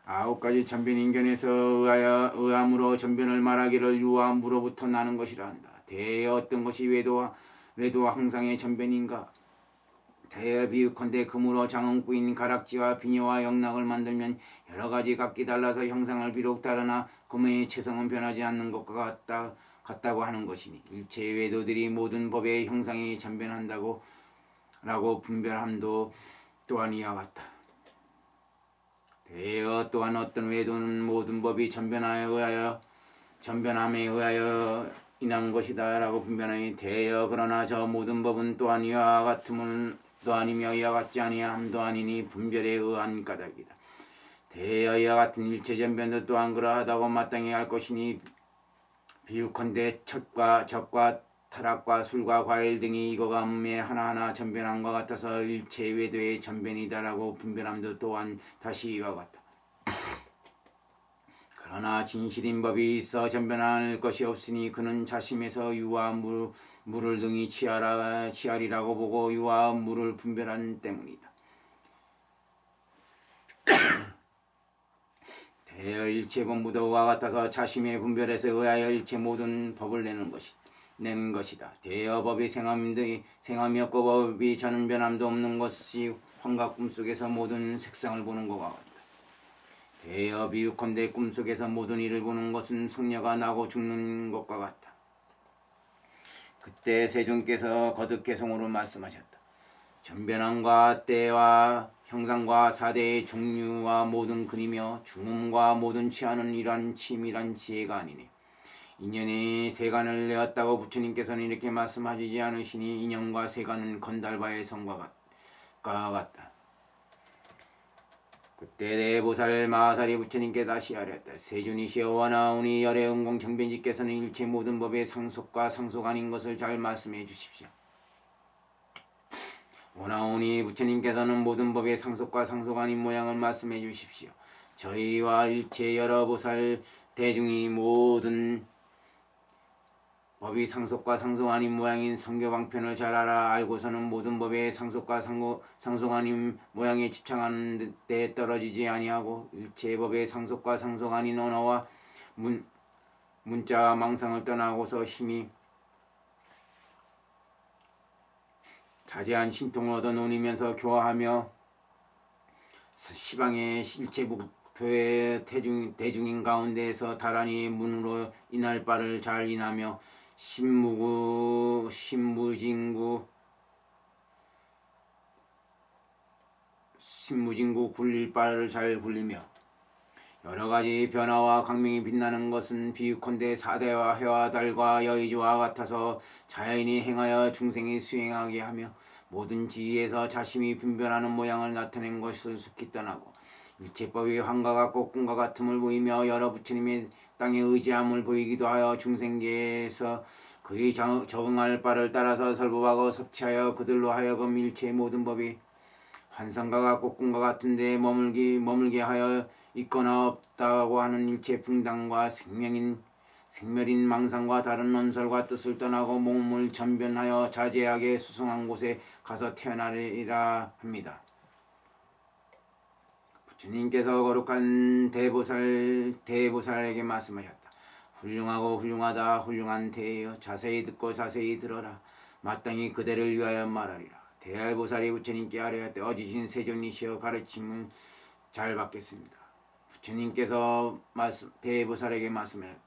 9가지 전변인견에서 의함으로 전변을 말하기를 유함으로부터 나는 것이라 한다. 대여 어떤 것이 외도와 항상의 전변인가? 대여 비유컨대 금으로 장흥꾸인 가락지와 비녀와 영락을 만들면 여러가지 각기 달라서 형상을 비록 다르나 금의 체성은 변하지 않는 것과 같다고 하는 것이니 일체 외도들이 모든 법의 형상이 전변한다고 라고 분별함도 또한 이와 같다. 대여 또한 어떤 외도는 모든 법이 전변함에 의하여 인한 것이다 라고 분별하니 대여 그러나 저 모든 법은 또한 이와 같음은 도 아니며 이와 같지 아니함도 아니니 분별에 의한 까닭이다. 대여 이와 같은 일체 전변도 또한 그러하다고 마땅히 할 것이니 비유컨대 적과 타락과 술과 과일 등이 이거감에 하나하나 전변함과 같아서 일체 외도의 전변이다라고 분별함도 또한 다시 이와 같다. 그러나 진실인 법이 있어 전변할 것이 없으니 그는 자심에서 유와 물을 등이 치하리라고 보고 유와 물을 분별한 때문이다. 대여 일체 본부도와 같아서 자심의 분별에서 의하여 일체 모든 법을 내는 것이다. 대여법이 생함이 없고 법이 전변함도 없는 것이 환각 꿈속에서 모든 색상을 보는 것과 같다. 대여 비유컨대 꿈속에서 모든 일을 보는 것은 성녀가 나고 죽는 것과 같다. 그때 세존께서 거듭 개송으로 말씀하셨다. 전변함과 때와 형상과 사대의 종류와 모든 근이며 중음과 모든 취하는 이러한 치밀한 지혜가 아니니 인연이 세간을 내었다고 부처님께서는 이렇게 말씀하시지 않으시니 인연과 세간은 건달바의 성과 같다. 그때 대보살 마하사리 부처님께 다시 하렸다. 세존이시여 원하오니 열애은공 정변지께서는 일체 모든 법의 상속과 상속 아닌 것을 잘 말씀해 주십시오. 원하오니 부처님께서는 모든 법의 상속과 상속 아닌 모양을 말씀해 주십시오. 저희와 일체 여러 보살 대중이 모든 법이 상속과 상속 아닌 모양인 성교방편을 잘 알고서는 모든 법의 상속과 상속 아닌 모양에 집착하는 데 떨어지지 아니하고 일체 법의 상속과 상속 아닌 언어와 문자와 망상을 떠나고서 힘이 자제한 신통을 얻어 논이면서 교화하며 시방의 일체 북토의 대중인 가운데에서 다란히 문으로 인할 바를 잘 인하며 신무진구 굴릴 바를 잘 굴리며 여러가지 변화와 광명이 빛나는 것은 비유컨대 사대와 해와 달과 여의주와 같아서 자연이 행하여 중생이 수행하게 하며 모든 지위에서 자심이 분별하는 모양을 나타낸 것을 속히 떠나고 일체법이 환과 같고 꿈과 같음을 보이며 여러 부처님의 땅에 의지함을 보이기도 하여 중생계에서 그의 적응할 바를 따라서 설법하고 섭취하여 그들로 하여금 일체의 모든 법이 환상과 같고 꿈과 같은 데에 머물게 하여 있거나 없다고 하는 일체 풍당과 생멸인 망상과 다른 논설과 뜻을 떠나고 몸을 전변하여 자제하게 수승한 곳에 가서 태어나리라 합니다. 부처님께서 거룩한 대보살에게 말씀하셨다. 훌륭하고 훌륭하다. 훌륭한 대여 자세히 듣고 자세히 들어라. 마땅히 그대를 위하여 말하리라. 대보살이 부처님께 아뢰었되 어지신 세존이시여 가르침을 잘 받겠습니다. 부처님께서 대보살에게 말씀하셨다.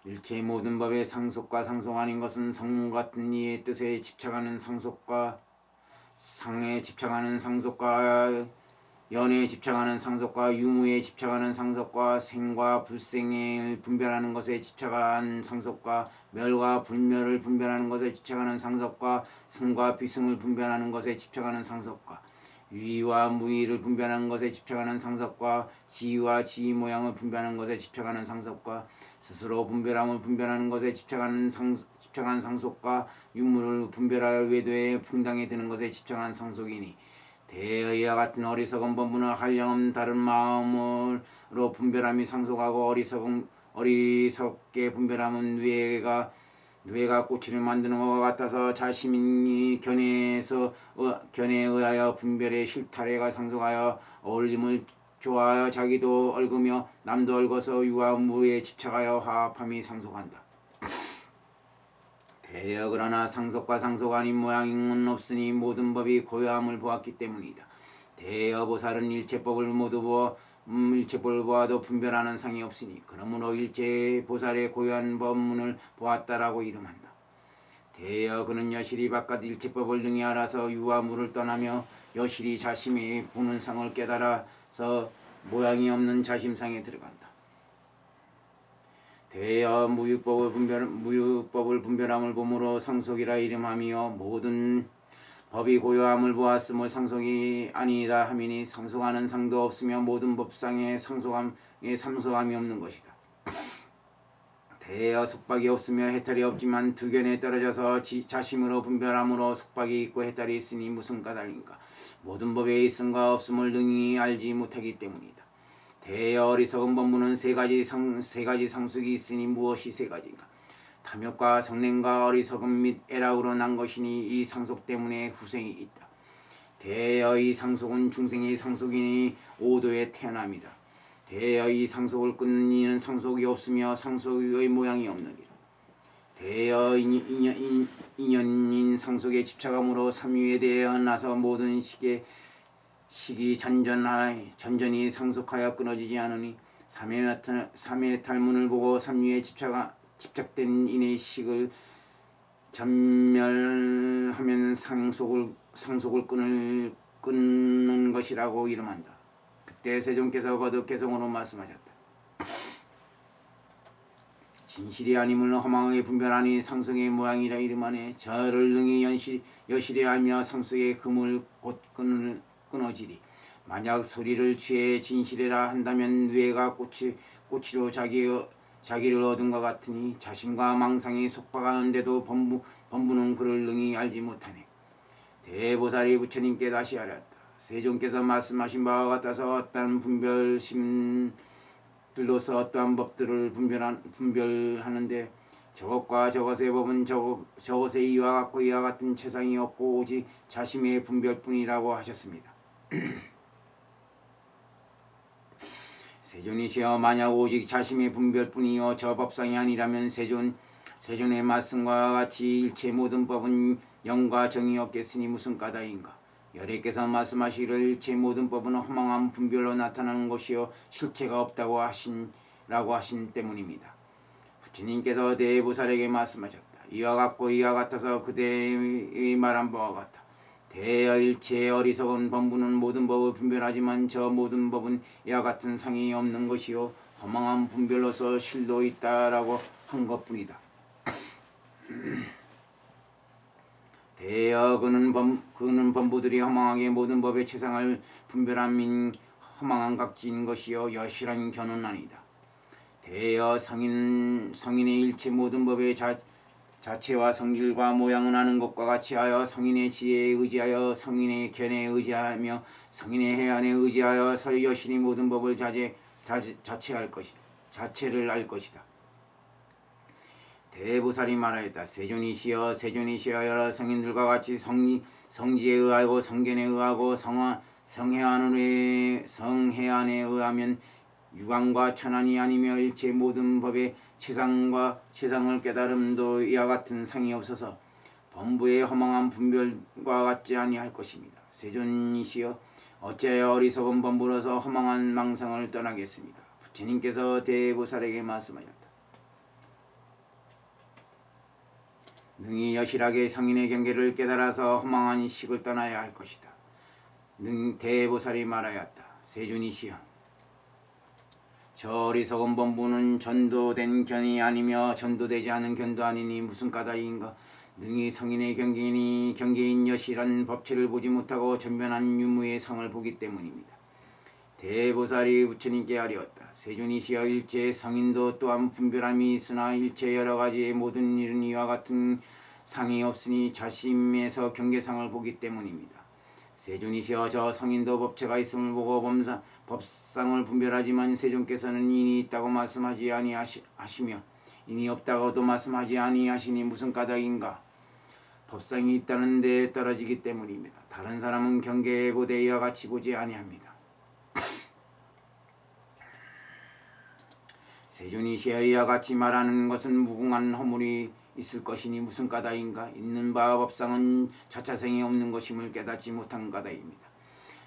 일체의 모든 법의 상속과 상속 아닌 것은 성 같은 이의 뜻에 집착하는 상속과 상에 집착하는 상속과 연애에 집착하는 상속과 유무에 집착하는 상속과 생과 불생을 분별하는 것에 집착한 상속과 멸과 불멸을 분별하는 것에 집착하는 상속과 승과 비승을 분별하는 것에 집착하는 상속과 유의와 무의를 분별하는 것에 집착하는 상속과 지위와 지위 모양을 분별하는 것에 집착하는 상속과 스스로 분별함을 분별하는 것에 집착한 상속과 유무를 분별하여 외도에 풍당에 드는 것에 집착한 상속이니 대의와 같은 어리석은 법문은 한량없는 다른 마음으로 분별함이 상속하고 어리석게 분별함은 뇌가 꼬치를 만드는 것과 같아서 자신이 견해에 의하여 분별의 실타래가 상속하여 어울림을 좋아하여 자기도 얽으며 남도 얽어서 유와 무에 집착하여 화합함이 상속한다. 대여 그러나 상속과 상속 아닌 모양은 없으니 모든 법이 고요함을 보았기 때문이다. 대여 보살은 일체법을 보아도 분별하는 상이 없으니 그러므로 일체 보살의 고요한 법문을 보았다라고 이름한다. 대여 그는 여실히 바깥 일체법을 능히 알아서 유와 무를 떠나며 여실히 자심이 보는 상을 깨달아서 모양이 없는 자심상에 들어간다. 대여 무유법을 분별함을 보므로 상속이라 이름하며 모든 법이 고요함을 보았음을 상속이 아니라 함이니 상속하는 상도 없으며 모든 법상에 상속함이 없는 것이다. 대여 속박이 없으며 해탈이 없지만 두견에 떨어져서 자심으로 분별함으로 속박이 있고 해탈이 있으니 무슨 까닭인가. 모든 법에 있음과 없음을 능히 알지 못하기 때문이다. 대여 어리석은 법문은 세 가지 상속이 있으니 무엇이 세 가지인가. 탐욕과 성냄과 어리석음 및 애락으로 난 것이니 이 상속 때문에 후생이 있다. 대여의 상속은 중생의 상속이니 오도에 태어남이다. 대여의 상속을 끊는 이는 상속이 없으며 상속의 모양이 없느니라. 대여 인연인 상속에 집착함으로 삼위에 대해 나서 모든 식이 전전히 상속하여 끊어지지 않으니 삼의 탈문을 보고 삼위에 집착된 인의 식을 전멸하면 상속을 끊는 것이라고 이름한다. 그때 세존께서 거듭 개성으로 말씀하셨다. 진실이 아님을 허망하게 분별하니 상속의 모양이라 이름하네. 저를 능히 여실히 알며 상속의 금을 곧 끊어지리. 만약 소리를 취해 진실이라 한다면 뇌가 꼬치로 자기를 얻은 것 같으니 자신과 망상이 속박하는데도 범부는 그를 능히 알지 못하네. 대보살이 부처님께 다시 아뢰었다. 세존께서 말씀하신 바와 같아서 어떠한 분별심들로서 어떠한 법들을 분별하는데 저것과 저것의 법은 저것의 이와 같고 이와 같은 체상이 없고 오직 자심의 분별뿐이라고 하셨습니다. 세존이시여 만약 오직 자심의 분별뿐이요 저 법상이 아니라면 세존의 말씀과 같이 일체 모든 법은 영과 정이 없겠으니 무슨 까닭인가. 열애께서 말씀하시기를 일체 모든 법은 허망한 분별로 나타나는 것이요 실체가 없다고 하신 때문입니다. 부처님께서 대보살에게 말씀하셨다. 이와 같고 이와 같아서 그대의 말한 바와 같다. 대여 일체의 어리석은 범부는 모든 법을 분별하지만 저 모든 법은 이와 같은 상이 없는 것이요 허망한 분별로서 실도 있다라고 한 것뿐이다. 대여 그는 범부들이 허망하게 모든 법의 체상을 분별함인 허망한 각지인 것이요 여실한 견은 아니다. 대여 성인의 일체 모든 법의 자체와 성질과 모양은 아는 것과 같이 하여 성인의 지혜에 의지하여 성인의 견해에 의지하며 성인의 해안에 의지하여 여신이 모든 법을 자체를 알 것이다. 대보살이 말하였다. 세존이시여 여러 성인들과 같이 성지에 의하고 성견에 의하고 성해안에 의하면 유광과 천안이 아니며 일체 모든 법의 체상을 깨달음도 이와 같은 상이 없어서 범부의 허망한 분별과 같지 아니할 것입니다. 세존이시여 어찌하여 어리석은 범부로서 허망한 망상을 떠나겠습니까? 부처님께서 대보살에게 말씀하셨다. 능히 여실하게 성인의 경계를 깨달아서 허망한 식을 떠나야 할 것이다. 대보살이 말하였다. 세존이시여 저 어리석은 범부는 전도된 견이 아니며 전도되지 않은 견도 아니니 무슨 까닭인가. 능히 성인의 경계인 여실한 법체를 보지 못하고 전변한 유무의 상을 보기 때문입니다. 대보살이 부처님께 아뢰었다. 세존이시여 일체 성인도 또한 분별함이 있으나 일체 여러가지의 모든 일은 이와 같은 상이 없으니 자심에서 경계상을 보기 때문입니다. 세존이시여 저 성인도 법체가 있음을 보고 법상을 분별하지만 세존께서는 인이 있다고 말씀하지 아니하시며 인이 없다고도 말씀하지 아니하시니 무슨 까닭인가. 법상이 있다는 데 떨어지기 때문입니다. 다른 사람은 경계에 보되 이와 같이 보지 아니합니다. 세존이시여 이와 같이 말하는 것은 무궁한 허물이 있을 것이니 무슨 까닭인가. 있는 바 법상은 자차생이 없는 것임을 깨닫지 못한 까닭입니다.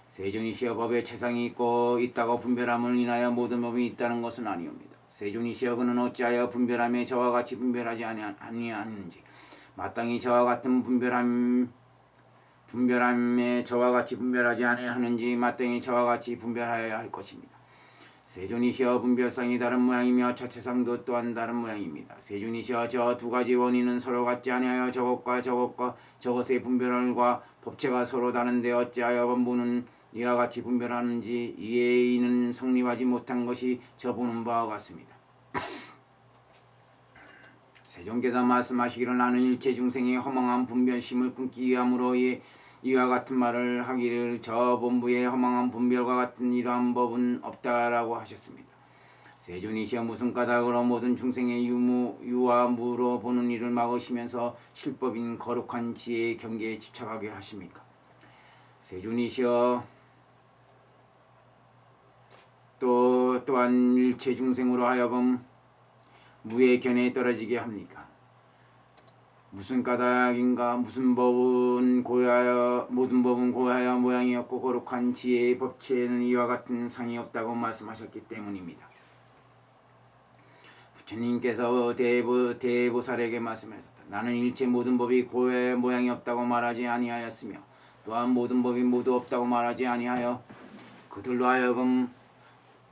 세존이시여 법에 체상이 있다고 분별함을 인하여 모든 법이 있다는 것은 아니옵니다. 세존이시여 그는 어찌하여 분별함에 저와 같이 분별하지 아니하는지 마땅히 저와 같은 분별함에 저와 같이 분별하지 아니하는지 마땅히 저와 같이 분별하여야 할 것입니다. 세존이시여 분별상이 다른 모양이며 자체상도 또한 다른 모양입니다. 세존이시여 저 두 가지 원인은 서로 같지 아니하여 저것과 저것의 분별과 법체가 서로 다른데 어찌하여 범부는 이와 같이 분별하는지 이에 이는 성립하지 못한 것이 저 보는 바와 같습니다. 세존께서 말씀하시기를 나는 일체 중생의 허망한 분별심을 끊기 위함으로 이와 같은 말을 하기를 저 본부의 허망한 분별과 같은 이러한 법은 없다라고 하셨습니다. 세존이시여 무슨 까닭으로 모든 중생의 유와 무로 보는 일을 막으시면서 실법인 거룩한 지혜의 경계에 집착하게 하십니까? 세존이시여 또한 일체 중생으로 하여금 무의 견해에 떨어지게 합니까? 무슨 까닭인가. 모든 법은 고하여 모양이 없고 거룩한 지혜의 법체에는 이와 같은 상이 없다고 말씀하셨기 때문입니다. 부처님께서 대보살에게 말씀하셨다. 나는 일체 모든 법이 고하여 모양이 없다고 말하지 아니하였으며 또한 모든 법이 모두 없다고 말하지 아니하여 그들로 하여금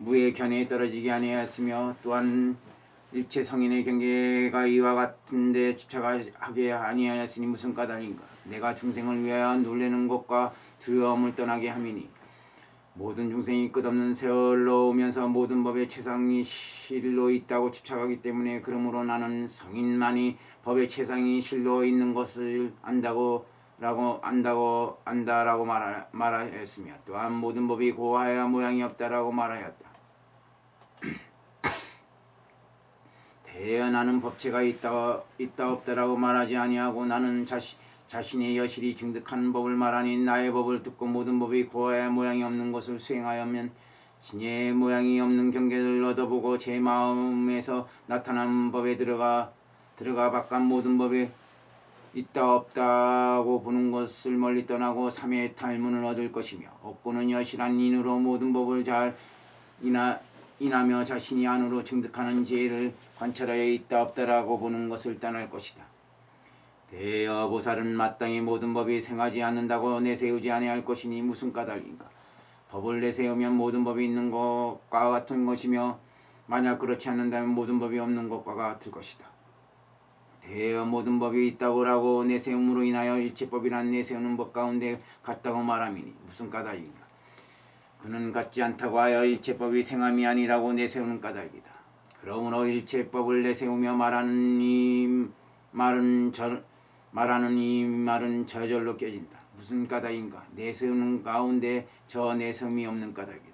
무의 견해에 떨어지게 아니하였으며 또한 일체 성인의 경계가 이와 같은 데 집착하게 아니하였으니 무슨 까닭인가. 내가 중생을 위하여 놀라는 것과 두려움을 떠나게 함이니 모든 중생이 끝없는 세월로 오면서 모든 법의 체상이 실로 있다고 집착하기 때문에 그러므로 나는 성인만이 법의 체상이 실로 있는 것을 안다라고 말하였으며 또한 모든 법이 고하여 모양이 없다라고 말하였다. 대여 나는 법체가 있다 없다라고 말하지 아니하고 나는 자신의 여실히 증득한 법을 말하니 나의 법을 듣고 모든 법이 고하여 모양이 없는 것을 수행하여면 진의 모양이 없는 경계를 얻어보고 제 마음에서 나타난 법에 들어가 바깥 모든 법이 있다 없다고 보는 것을 멀리 떠나고 삼의 탈문을 얻을 것이며 없고는 여실한 인으로 모든 법을 잘 인하며 자신이 안으로 증득하는 지혜를 관찰하여 있다 없다라고 보는 것을 떠날 것이다. 대여보살은 마땅히 모든 법이 생하지 않는다고 내세우지 아니할 것이니 무슨 까닭인가. 법을 내세우면 모든 법이 있는 것과 같은 것이며 만약 그렇지 않는다면 모든 법이 없는 것과 같을 것이다. 대여 모든 법이 있다고라고 내세움으로 인하여 일체법이란 내세우는 법 가운데 같다고 말함이니 무슨 까닭인가. 그는 같지 않다고 하여 일체법이 생함이 아니라고 내세우는 까닭이다. 그러므로 일체법을 내세우며 말하는 이 말은 저절로 깨진다. 무슨 까닭인가? 내세우는 가운데 저 내세움이 없는 까닭이다.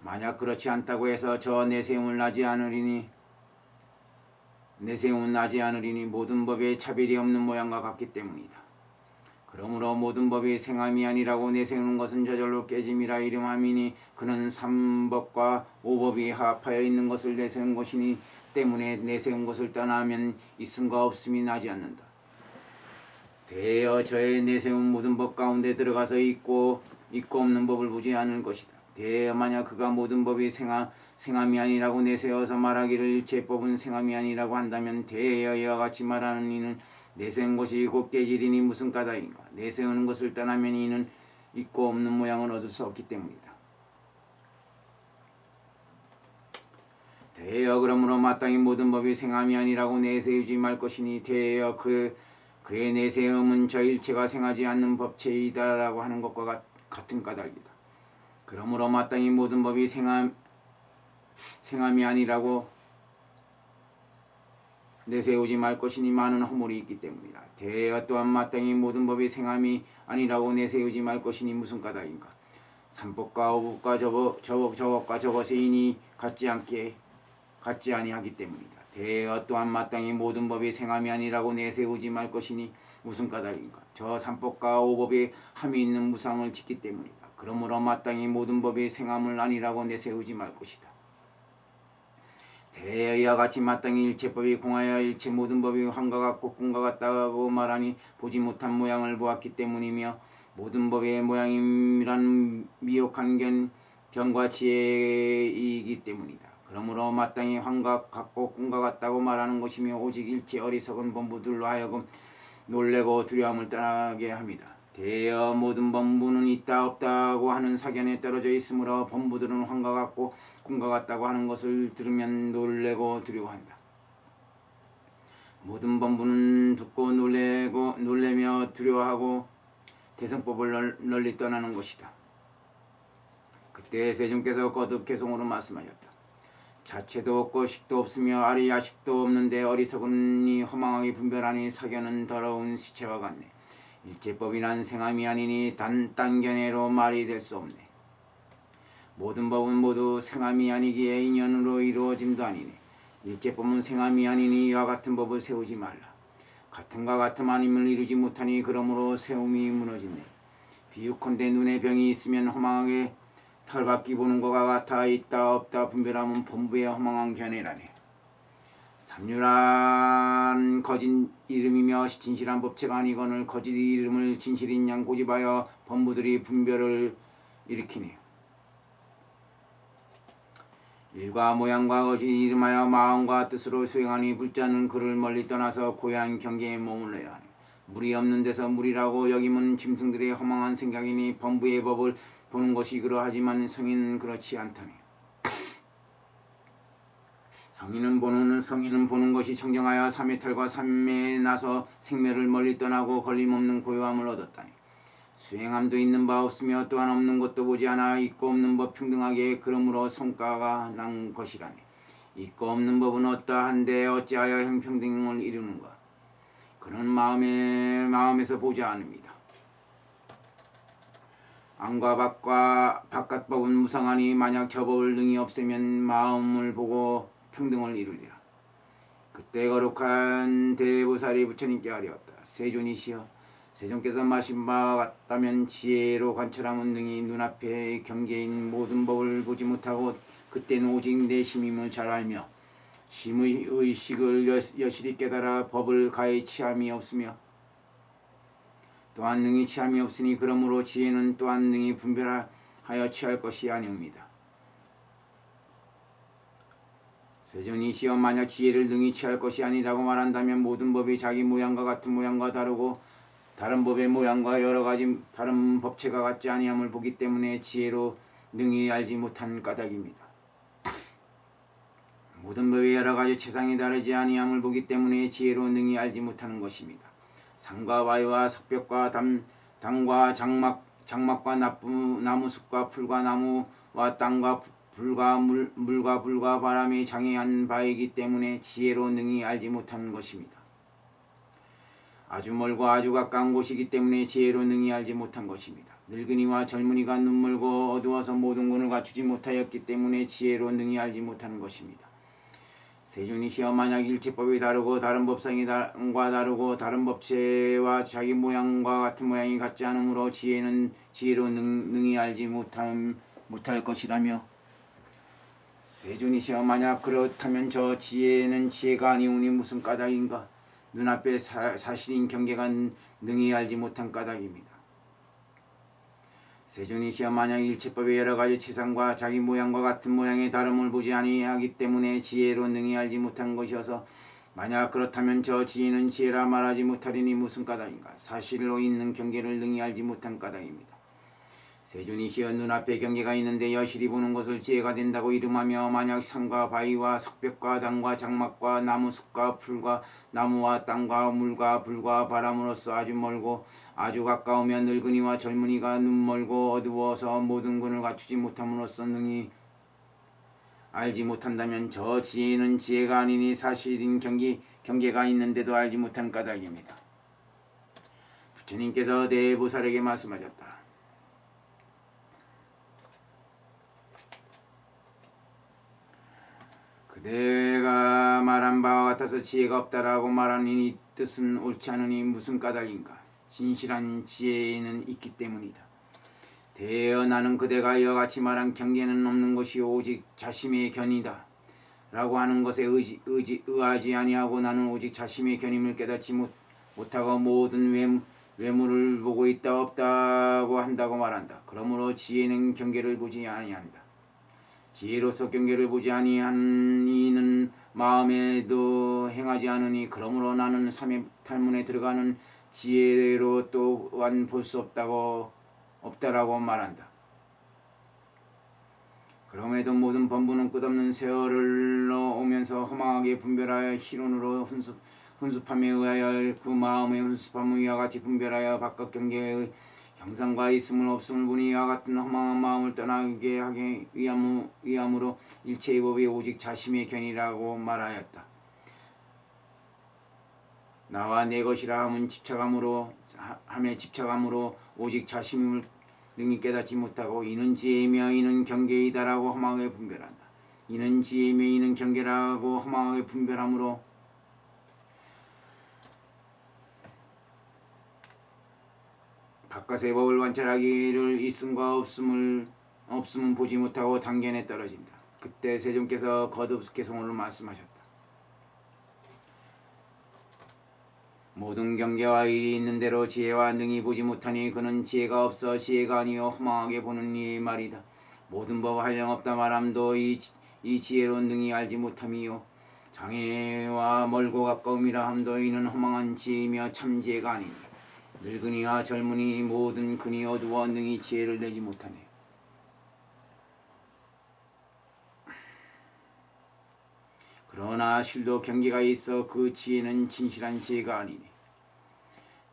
만약 그렇지 않다고 해서 저 내세움은 나지 않으리니 모든 법에 차별이 없는 모양과 같기 때문이다. 그러므로 모든 법이 생함이 아니라고 내세우는 것은 저절로 깨짐이라 이름함이니 그는 삼법과 오법이 합하여 있는 것을 내세운 것이니 때문에 내세운 것을 떠나면 있음과 없음이 나지 않는다. 대여 저의 내세운 모든 법 가운데 들어가서 있고 없는 법을 보지 않을 것이다. 대여 만약 그가 모든 법이 생함이 아니라고 내세워서 말하기를 일체법은 생함이 아니라고 한다면 대여 이와 같이 말하는 이는 내세운 것이 곧 깨지리니 무슨 까닭인가? 내세우는 것을 떠나면 이는 있고 없는 모양을 얻을 수 없기 때문이다. 대여 그러므로 마땅히 모든 법이 생함이 아니라고 내세우지 말 것이니 대여 그의 내세움은 저 일체가 생하지 않는 법체이다라고 하는 것과 같은 까닭이다. 그러므로 마땅히 모든 법이 생함이 아니라고 내세우지 말 것이니 많은 허물이 있기 때문이다. 대여 또한 마땅히 모든 법이 생함이 아니라고 내세우지 말 것이니 무슨 까닭인가? 삼법과 오법과 저법과 저것의 인이 같지 아니하기 때문이다. 대여 또한 마땅히 모든 법이 생함이 아니라고 내세우지 말 것이니 무슨 까닭인가? 저 삼법과 오법이 함이 있는 무상을 짓기 때문이다. 그러므로 마땅히 모든 법이 생함을 아니라고 내세우지 말 것이다. 대여 이와 같이 마땅히 일체법이 공하여 일체 모든 법이 환과 같고 꿈과 같다고 말하니 보지 못한 모양을 보았기 때문이며 모든 법의 모양이란 미혹한 견과 지혜이기 때문이다. 그러므로 마땅히 환과 같고 꿈과 같다고 말하는 것이며 오직 일체 어리석은 범부들로 하여금 놀래고 두려움을 떠나게 합니다. 대여 모든 범부는 있다 없다고 하는 사견에 떨어져 있으므로 범부들은 환과 같고 꿈과 같다고 하는 것을 들으면 놀래고 두려워한다. 모든 범부는 듣고 놀래며 두려워하고 대성법을 널리 떠나는 것이다. 그때 세존께서 거듭 개송으로 말씀하셨다. 자체도 없고 식도 없으며 아리 야식도 없는데 어리석은이 허망하게 분별하니 사견은 더러운 시체와 같네. 일체법이란 생함이 아니니 딴견해로 말이 될 수 없네. 모든 법은 모두 생함이 아니기에 인연으로 이루어짐도 아니네. 일체법은 생함이 아니니 이와 같은 법을 세우지 말라. 같음과 같음 아님을 이루지 못하니 그러므로 세움이 무너지네. 비유컨대 눈에 병이 있으면 허망하게 털밖이 보는 것과 같아 있다 없다 분별하면 범부의 허망한 견해라네. 삼류란 거짓 이름이며 진실한 법체가 아니거늘 거짓 이름을 진실인 양 고집하여 범부들이 분별을 일으키네. 일과 모양과 거짓 이름하여 마음과 뜻으로 수행하니 불자는 그를 멀리 떠나서 고요한 경계에 머물러야 하네. 물이 없는 데서 물이라고 여김은 짐승들의 허망한 생각이니 범부의 법을 보는 것이 그러하지만 성인은 그렇지 않다네. 성인은 보는 것이 청정하여 삼의 털과 삼매에 나서 생매를 멀리 떠나고 걸림없는 고요함을 얻었다니. 수행함도 있는 바 없으며 또한 없는 것도 보지 않아 있고 없는 법 평등하게 그러므로 성과가 난 것이라니. 있고 없는 법은 어떠한데 어찌하여 형평등을 이루는가? 그는 마음에서 보지 않습니다. 안과 바깥 법은 무상하니 만약 저 법을 능히 없애면 마음을 보고 평등을 이루리라. 그때 거룩한 대보살이 부처님께 아뢰었다. 세존이시여, 세존께서 마신 바와 같다면 지혜로 관찰하면 능히 눈앞의 경계인 모든 법을 보지 못하고 그때는 오직 내 심임을 잘 알며 심의 의식을 여실히 깨달아 법을 가히 취함이 없으며 또한 능히 취함이 없으니 그러므로 지혜는 또한 능히 분별하여 취할 것이 아니옵니다. 세존이시여, 만약 지혜를 능히 취할 것이 아니라고 말한다면 모든 법이 자기 모양과 같은 모양과 다르고 다른 법의 모양과 여러 가지 다른 법체가 같지 아니함을 보기 때문에 지혜로 능히 알지 못한 까닭입니다. 모든 법의 여러 가지 체상이 다르지 아니함을 보기 때문에 지혜로 능히 알지 못하는 것입니다. 상과 와이와 석벽과 당과 장막과 나무숲과 풀과 나무와 땅과 불과 물과 불과 바람이 장애한 바이기 때문에 지혜로 능히 알지 못하는 것입니다. 아주 멀고 아주 가까운 곳이기 때문에 지혜로 능히 알지 못한 것입니다. 늙은이와 젊은이가 눈멀고 어두워서 모든 군을 갖추지 못하였기 때문에 지혜로 능히 알지 못하는 것입니다. 세존이시여 만약 일체법이 다르고 다른 법상과 다르고 다른 법체와 자기 모양과 같은 모양이 같지 않으므로 지혜는 지혜로 능히 알지 못할 것이라며 세존이시여 만약 그렇다면 저 지혜는 지혜가 아니오니 무슨 까닭인가. 눈앞에 사실인 경계가 능히 알지 못한 까닭입니다. 세존이시여 만약 일체법의 여러가지 체상과 자기 모양과 같은 모양의 다름을 보지 아니하기 때문에 지혜로 능히 알지 못한 것이어서 만약 그렇다면 저 지혜는 지혜라 말하지 못하리니 무슨 까닭인가. 사실로 있는 경계를 능히 알지 못한 까닭입니다. 세존이시여 눈앞에 경계가 있는데 여실히 보는 것을 지혜가 된다고 이름하며 만약 산과 바위와 석벽과 당과 장막과 나무숲과 풀과 나무와 땅과 물과 불과 바람으로서 아주 멀고 아주 가까우며 늙은이와 젊은이가 눈멀고 어두워서 모든 군을 갖추지 못함으로써 능히 알지 못한다면 저 지혜는 지혜가 아니니 사실인 경계가 있는데도 알지 못한 까닭입니다. 부처님께서 대보살에게 말씀하셨다. 그대가 말한 바와 같아서 지혜가 없다라고 말하니 이 뜻은 옳지 않으니 무슨 까닭인가. 진실한 지혜는 있기 때문이다. 대여 나는 그대가 이와 같이 말한 경계는 없는 것이 오직 자심의 견이다 라고 하는 것에 의하지 아니하고 나는 오직 자심의 견임을 깨닫지 못하고 모든 외물을 보고 있다 없다고 한다고 말한다. 그러므로 지혜는 경계를 보지 아니한다. 지혜로서 경계를 보지 아니한 이는 마음에도 행하지 않으니 그러므로 나는 삼의 탈문에 들어가는 지혜로 또한 볼 수 없다라고 말한다. 그럼에도 모든 범부는 끝없는 세월로 오면서 허망하게 분별하여 희론으로 훈습함에 의하여 그 마음의 훈습함을 이와 같이 분별하여 바깥 경계의 형상과 있음을 없음을 보니 이와 같은 허망한 마음을 떠나게 하기 위함으로 일체의 법이 오직 자심의 견이라고 말하였다. 나와 내 것이라 함에 집착함으로 오직 자심을 능히 깨닫지 못하고 이는 지혜이며 이는 경계이다라고 허망하게 분별한다. 이는 지혜이며 이는 경계라고 허망하게 분별함으로 바깥의 법을 관찰하기를 있음과 없음은 보지 못하고 단견에 떨어진다. 그때 세존께서 거듭 개송으로 말씀하셨다. 모든 경계와 일이 있는 대로 지혜와 능히 보지 못하니 그는 지혜가 없어 지혜가 아니요 허망하게 보는 이의 말이다. 모든 법 한량없다 말함도 이 지혜로 능히 알지 못함이요 장애와 멀고 가까움이라 함도 이는 허망한 지혜이며 참 지혜가 아니니 늙은이와 젊은이 모든 근이 어두워 능히 지혜를 내지 못하네. 그러나 실도 경계가 있어 그 지혜는 진실한 지혜가 아니니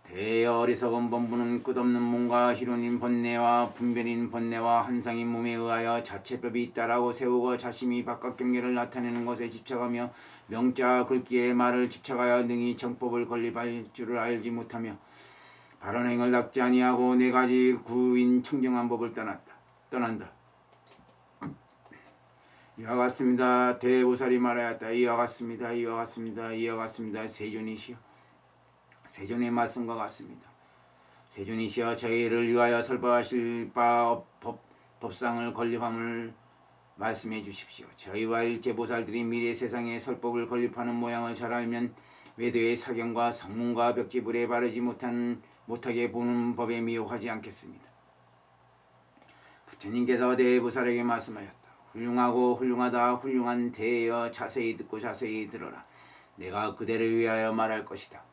대여 어리석은 범부는 끝없는 몸과 희론인 번뇌와 분별인 번뇌와 한상인 몸에 의하여 자체법이 있다라고 세우고 자심이 바깥 경계를 나타내는 것에 집착하며 명자 글귀의 말을 집착하여 능히 정법을 건립할 줄을 알지 못하며 바른 행을 닦지 아니하고 네 가지 구인 청정한 법을 떠난다. 이와 같습니다. 대보살이 말하였다. 이와 같습니다. 세존이시여 세존의 말씀과 같습니다. 세존이시여 저희를 위하여 설법하실 바 법상을 건립함을 말씀해 주십시오. 저희와 일체보살들이 미래 세상에 설법을 건립하는 모양을 잘 알면 외도의 사경과 성문과 벽지불에 바르지 못하게 보는 법에 미혹하지 않겠습니다. 부처님께서 대보살에게 말씀하셨다. 훌륭하고 훌륭하다. 훌륭한 대여 자세히 듣고 자세히 들어라. 내가 그대를 위하여 말할 것이다.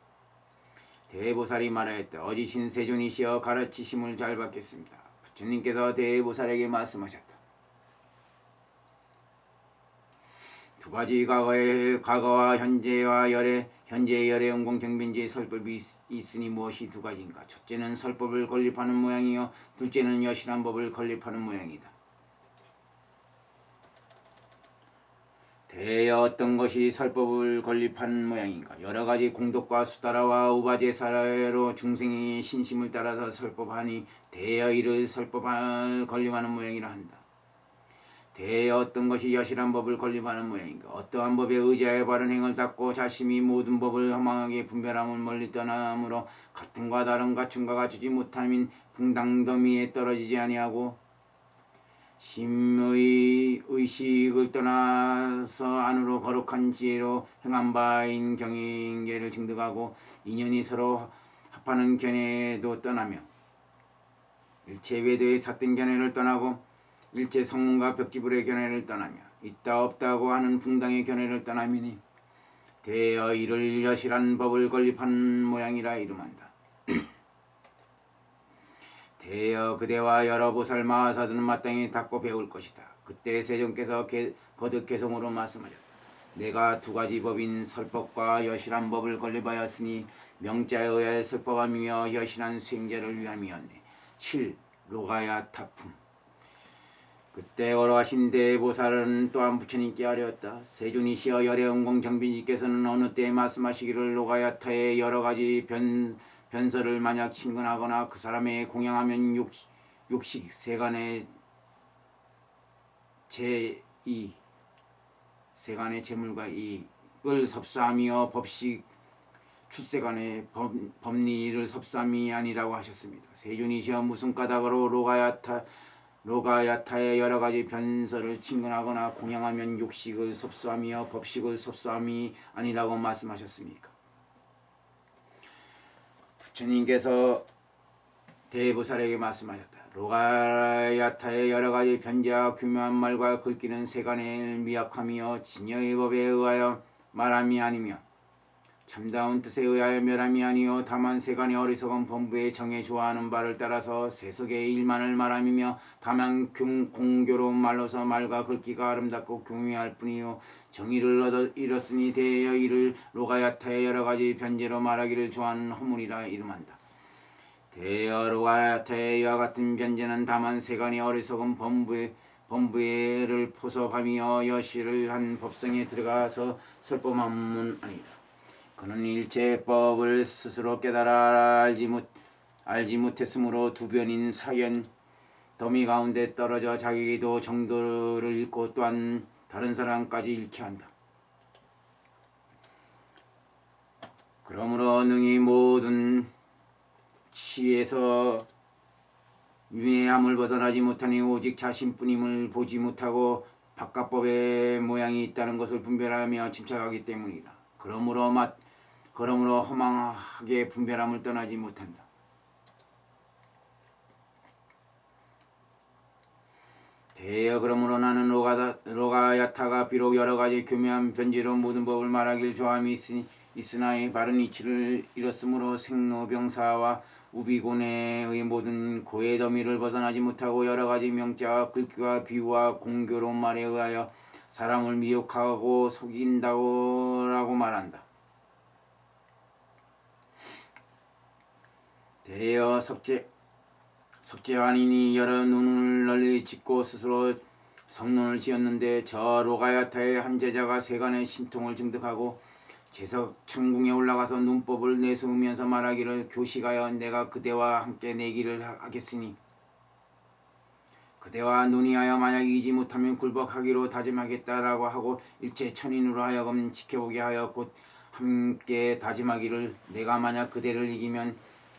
대보살이 말하였다. 어지신 세존이시여 가르치심을 잘 받겠습니다. 부처님께서 대보살에게 말씀하셨다. 두 가지 과거와 현재와 현재 열의 영공정변제의 설법이 있으니 무엇이 두 가지인가? 첫째는 설법을 건립하는 모양이요 둘째는 여실한 법을 건립하는 모양이다. 대여 어떤 것이 설법을 건립하는 모양인가? 여러 가지 공덕과 수다라와 우바제사로 중생의 신심을 따라서 설법하니 대여 이를 설법을 건립하는 모양이라 한다. 대여 어떤 것이 여실한 법을 건립하는 모양인가? 어떠한 법에 의지하여 바른 행을 닦고 자심이 모든 법을 허망하게 분별함을 멀리 떠남으로 같은과 다른 갖춤과 갖추지 못함인 붕당더미에 떨어지지 아니하고 심의 의식을 떠나서 안으로 거룩한 지혜로 행한 바인 경인계를 증득하고 인연이 서로 합하는 견해도 떠나며 일체 외도의 삿된 견해를 떠나고 일체 성문과 벽지불의 견해를 떠나며 있다 없다고 하는 붕당의 견해를 떠나미니 대여 이를 여실한 법을 건립한 모양이라 이름한다. 대여 그대와 여러 보살 마하사들은 마땅히 닦고 배울 것이다. 그때 세존께서 거듭 개성으로 말씀하셨다. 내가 두 가지 법인 설법과 여실한 법을 건립하였으니 명자에 의하여 설법함이며 여실한 수행자를 위함이었네. 7. 로가야 타품. 그때 어러하신 대보살은 또한 부처님께 아뢰었다. 세존이시여 열애원공 정빈지께서는 어느 때에 말씀하시기를 로가야타의 여러 가지 변설을 만약 친근하거나 그 사람의 공양하면 육식 세간의 제2 세간의 재물과 이익을 섭사하며 법식 출세간의 법리를 섭사함이 아니라고 하셨습니다. 세존이시여 무슨 까닭으로 로가야타의 여러 가지 변설을 친근하거나 공양하면 육식을 섭수하며 법식을 섭수함이 아니라고 말씀하셨습니까? 부처님께서 대보살에게 말씀하셨다. 로가야타의 여러 가지 변제와 교묘한 말과 긁기는 세간의 미약함이요 진여의 법에 의하여 말함이 아니며 참다운 뜻에 의하여 멸함이 아니요 다만 세간의 어리석은 범부의 정에 좋아하는 바를 따라서 세속의 일만을 말함이며 다만 공교로운 말로서 말과 긁기가 아름답고 교묘할 뿐이요 정의를 잃었으니 대여 이를 로가야타의 여러 가지 변제로 말하기를 좋아하는 허물이라 이름한다. 대여 로가야타의 이와 같은 변제는 다만 세간의 어리석은 범부의를 포섭하며 여실을 한 법성에 들어가서 설법함은 아니다. 그는 일체법을 스스로 깨달아 알지 못했으므로 두변인 사견 더미 가운데 떨어져 자기도 정도를 잃고 또한 다른 사람까지 잃게 한다. 그러므로 능히 모든 치에서 윤회함을 벗어나지 못하니 오직 자신뿐임을 보지 못하고 바깥법의 모양이 있다는 것을 분별하며 침착하기 때문이다. 그러므로 허망하게 분별함을 떠나지 못한다. 대여 그러므로 나는 로가야타가 비록 여러 가지 교묘한 변제로 모든 법을 말하길 좋아함이 있으나 바른 이치를 잃었으므로 생로병사와 우비곤해의 모든 고의 더미를 벗어나지 못하고 여러 가지 명자와 글귀와 비유와 공교로운 말에 의하여 사람을 미혹하고 속인다고 말한다. 대여 석재환인이 여러 눈을 널리 짓고 스스로 성론을 지었는데 저 로가야타의 한 제자가 세간의 신통을 증득하고 제석 천궁에 올라가서 눈법을 내세우면서 말하기를 교식하여 내가 그대와 함께 내기를 하겠으니 그대와 논의하여 만약 이기지 못하면 굴복하기로 다짐하겠다라고 하고 일체 천인으로 하여금 지켜보게 하여 곧 함께 다짐하기를 내가 만약 그대를 이기면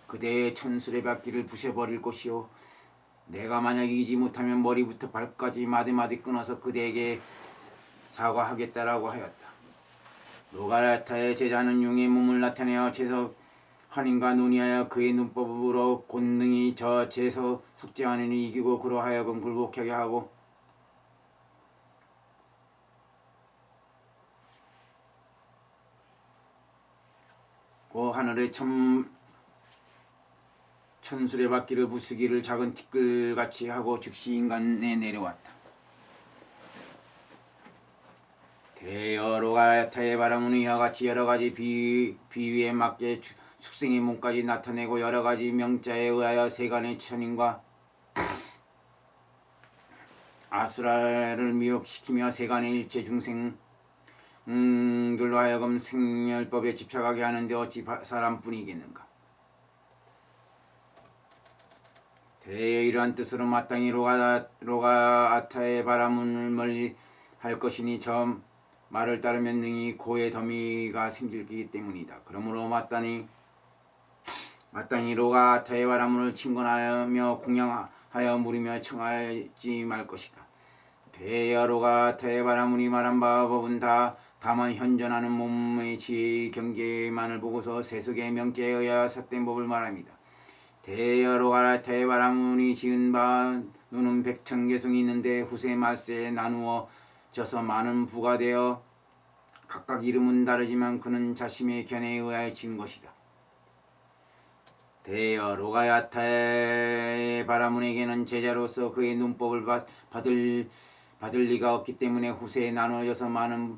그대의 천수레바퀴를 부셔버릴 것이요 내가 만약 이기지 못하면 머리부터 발까지 마디마디 끊어서 그대에게 사과하겠다라고 하였다. 로가야타의 제자는 용의 몸을 나타내어 제석 환인과 논의하여 그의 눈법으로 곤능히 저 제석 석재환인을 이기고 그로 하여금 굴복하게 하고 그 하늘의 천수레바퀴를 부수기를 작은 티끌같이 하고 즉시 인간에 내려왔다. 대여 로가야타의 바람은 이와 같이 여러 가지 비위에 맞게 축생의 몸까지 나타내고 여러 가지 명자에 의하여 세간의 천인과 아수라를 미혹시키며 세간의 일체 중생들로 하여금 생멸법에 집착하게 하는데 어찌 사람뿐이겠는가. 대의 이러한 뜻으로 마땅히 로가아타의 바람을 멀리 할 것이니 저 말을 따르면 능히 고의 더미가 생기기 때문이다. 그러므로 마땅히 로가아타의 바람을 친권하며 공양하여 물으며 청하지 말 것이다. 대여 로가아타의 바람이 말한 법은 다만 현존하는 몸의 지혜의 경계만을 보고서 세속의 명제에 의하여 삿된 법을 말합니다. 대여 로가아타의 바람이 지은 바 노는 백천개성이 있는데 후세 말세에 나누어져서 많은 부가 되어 각각 이름은 다르지만 그는 자신의 견해에 의하여 지은 것이다. 대여 로가야타의 바라문에게는 제자로서 그의 눈법을 받을 리가 없기 때문에 후세에 나누어져서 많은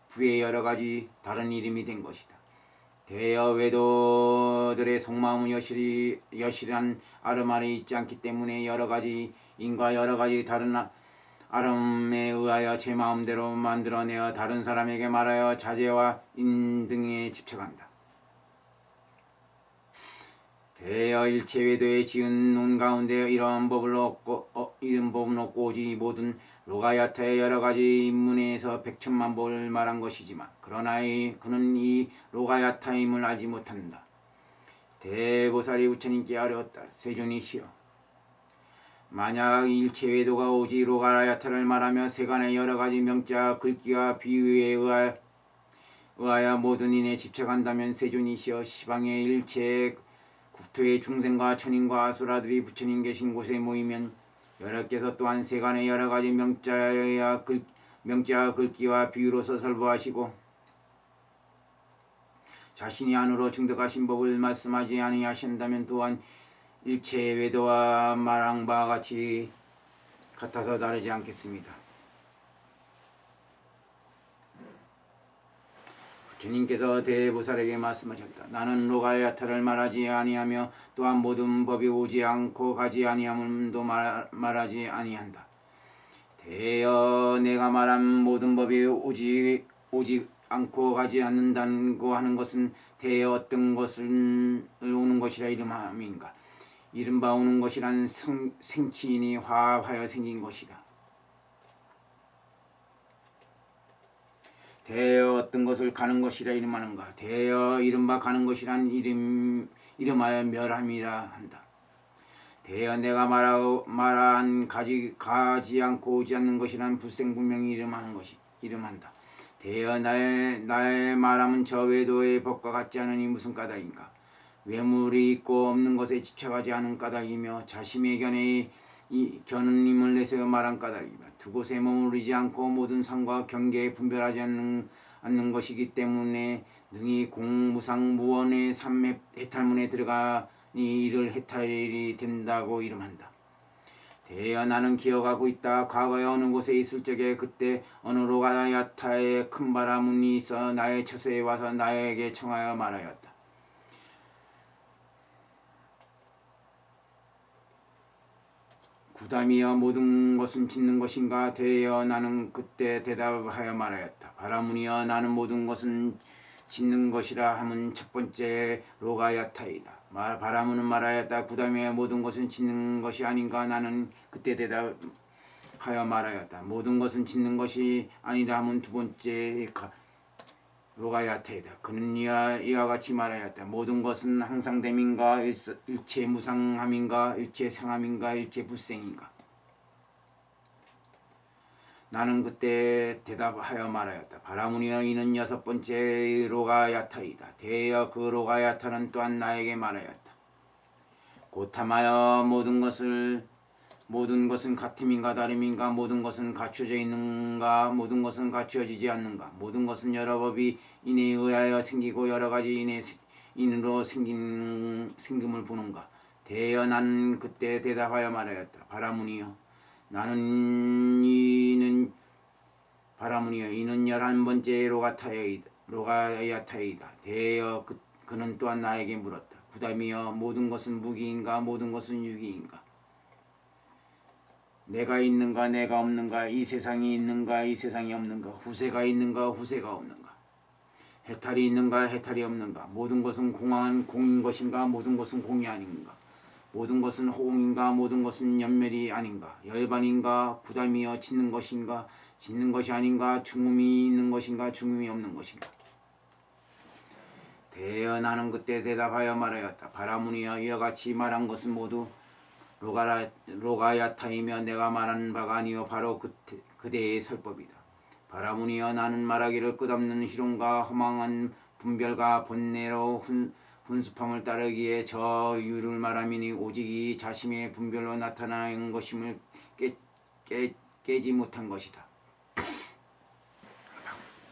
부의 여러 가지 다른 이름이 된 것이다. 대여 외도들의 속마음은 여실한 아름아래 있지 않기 때문에 여러 가지 인과 여러 가지 다른 아름에 의하여 제 마음대로 만들어내어 다른 사람에게 말하여 자제와 인 등에 집착한다. 대여 일체 외도에 지은 논 가운데 이러한 법은 없고 오직 모든 로가야타의 여러 가지 인문에서 백천만 법을 말한 것이지만 그러나 그는 이 로가야타임을 알지 못한다. 대보살이 부처님께 아뢰었다. 세존이시여, 만약 일체 외도가 오직 로가야타를 말하며 세간의 여러 가지 명자 글귀와 비유에 의하여 모든 인에 집착한다면 세존이시여, 시방의 일체 국토의 중생과 천인과 아수라들이 부처님 계신 곳에 모이면 여러께서 또한 세간의 여러 가지 명자와 글귀와 비유로서 설보하시고 자신이 안으로 증득하신 법을 말씀하지 아니하신다면 또한 일체의 외도와 말한 바와 같아서 다르지 않겠습니다. 주님께서 대보살에게 말씀하셨다. 나는 로가야타를 말하지 아니하며 또한 모든 법이 오지 않고 가지 아니함도 말하지 아니한다. 대여 내가 말한 모든 법이 오지 않고 가지 않는다고 하는 것은 대여 어떤 것을 오는 것이라 이름함인가. 이른바 오는 것이란 생치인이 화합하여 생긴 것이다. 대여 어떤 것을 가는 것이라 이름하는가. 대여 이른바 가는 것이란 이름하여 멸함이라 한다. 대여 내가 말한 가지 않고 오지 않는 것이란 불생분명히 이름한다. 대여 나의 말함은 저 외도의 법과 같지 않으니 무슨 까닭인가. 외물이 있고 없는 것에 집착하지 않은 까닭이며 자신의 견해임을 내세워 말한 까닭이며 두 곳에 머무르지 않고 모든 상과 경계에 분별하지 않는 것이기 때문에 능히 공무상 무원의 삼해탈문에 들어가니 이를 해탈이 된다고 이름한다. 대여 나는 기억하고 있다. 과거에 어느 곳에 있을 적에 그때 어느 로가야타의 큰 바라문이 있어 나의 처소에 와서 나에게 청하여 말하였다. 부담이여 모든 것은 짓는 것인가. 대여 나는 그때 대답하여 말하였다. 바라문이여 나는 모든 것은 짓는 것이라 함은 첫 번째 로가야타이다. 바라문은 말하였다. 부담이여 모든 것은 짓는 것이 아닌가. 나는 그때 대답하여 말하였다. 모든 것은 짓는 것이 아니라 함은 두 번째 로가야타이다. 그는 이와 같이 말하였다. 모든 것은 항상됨인가. 일체 무상함인가. 일체 상함인가. 일체 불생인가. 나는 그때 대답하여 말하였다. 바라문이여 이는 여섯 번째 로가야타이다. 대여 그 로가야타는 또한 나에게 말하였다. 고탐하여 모든 것은 같음인가 다름인가. 모든 것은 갖춰져 있는가. 모든 것은 갖춰지지 않는가. 모든 것은 여러 법이 인에 의하여 생기고 여러 가지 인으로 생김을 보는가. 대여 난 그때 대답하여 말하였다. 바라문이여 바라무니여 이는 11번째 로가야타이다. 대여 그는 또한 나에게 물었다. 부담이여 모든 것은 무기인가 모든 것은 유기인가? 내가 있는가 내가 없는가? 이 세상이 있는가 이 세상이 없는가? 후세가 있는가 후세가 없는가? 해탈이 있는가 해탈이 없는가? 모든 것은 공인 것인가 모든 것은 공이 아닌가? 모든 것은 호응인가 모든 것은 연멸이 아닌가? 열반인가 부담이여 짓는 것인가 짓는 것이 아닌가? 중음이 있는 것인가 중음이 없는 것인가? 대여 나는 그때 대답하여 말하였다. 바라무니여 이와 같이 말한 것은 모두 로가야타이며 내가 말하는 바가 아니요 바로 그대의 설법이다. 바라무니여 나는 말하기를 끝없는 희롱과 허망한 분별과 번뇌로 훈수함을 따르기에 저 이유를 말함이니 오직 이 자심의 분별로 나타나는 것임을 깨지 못한 것이다.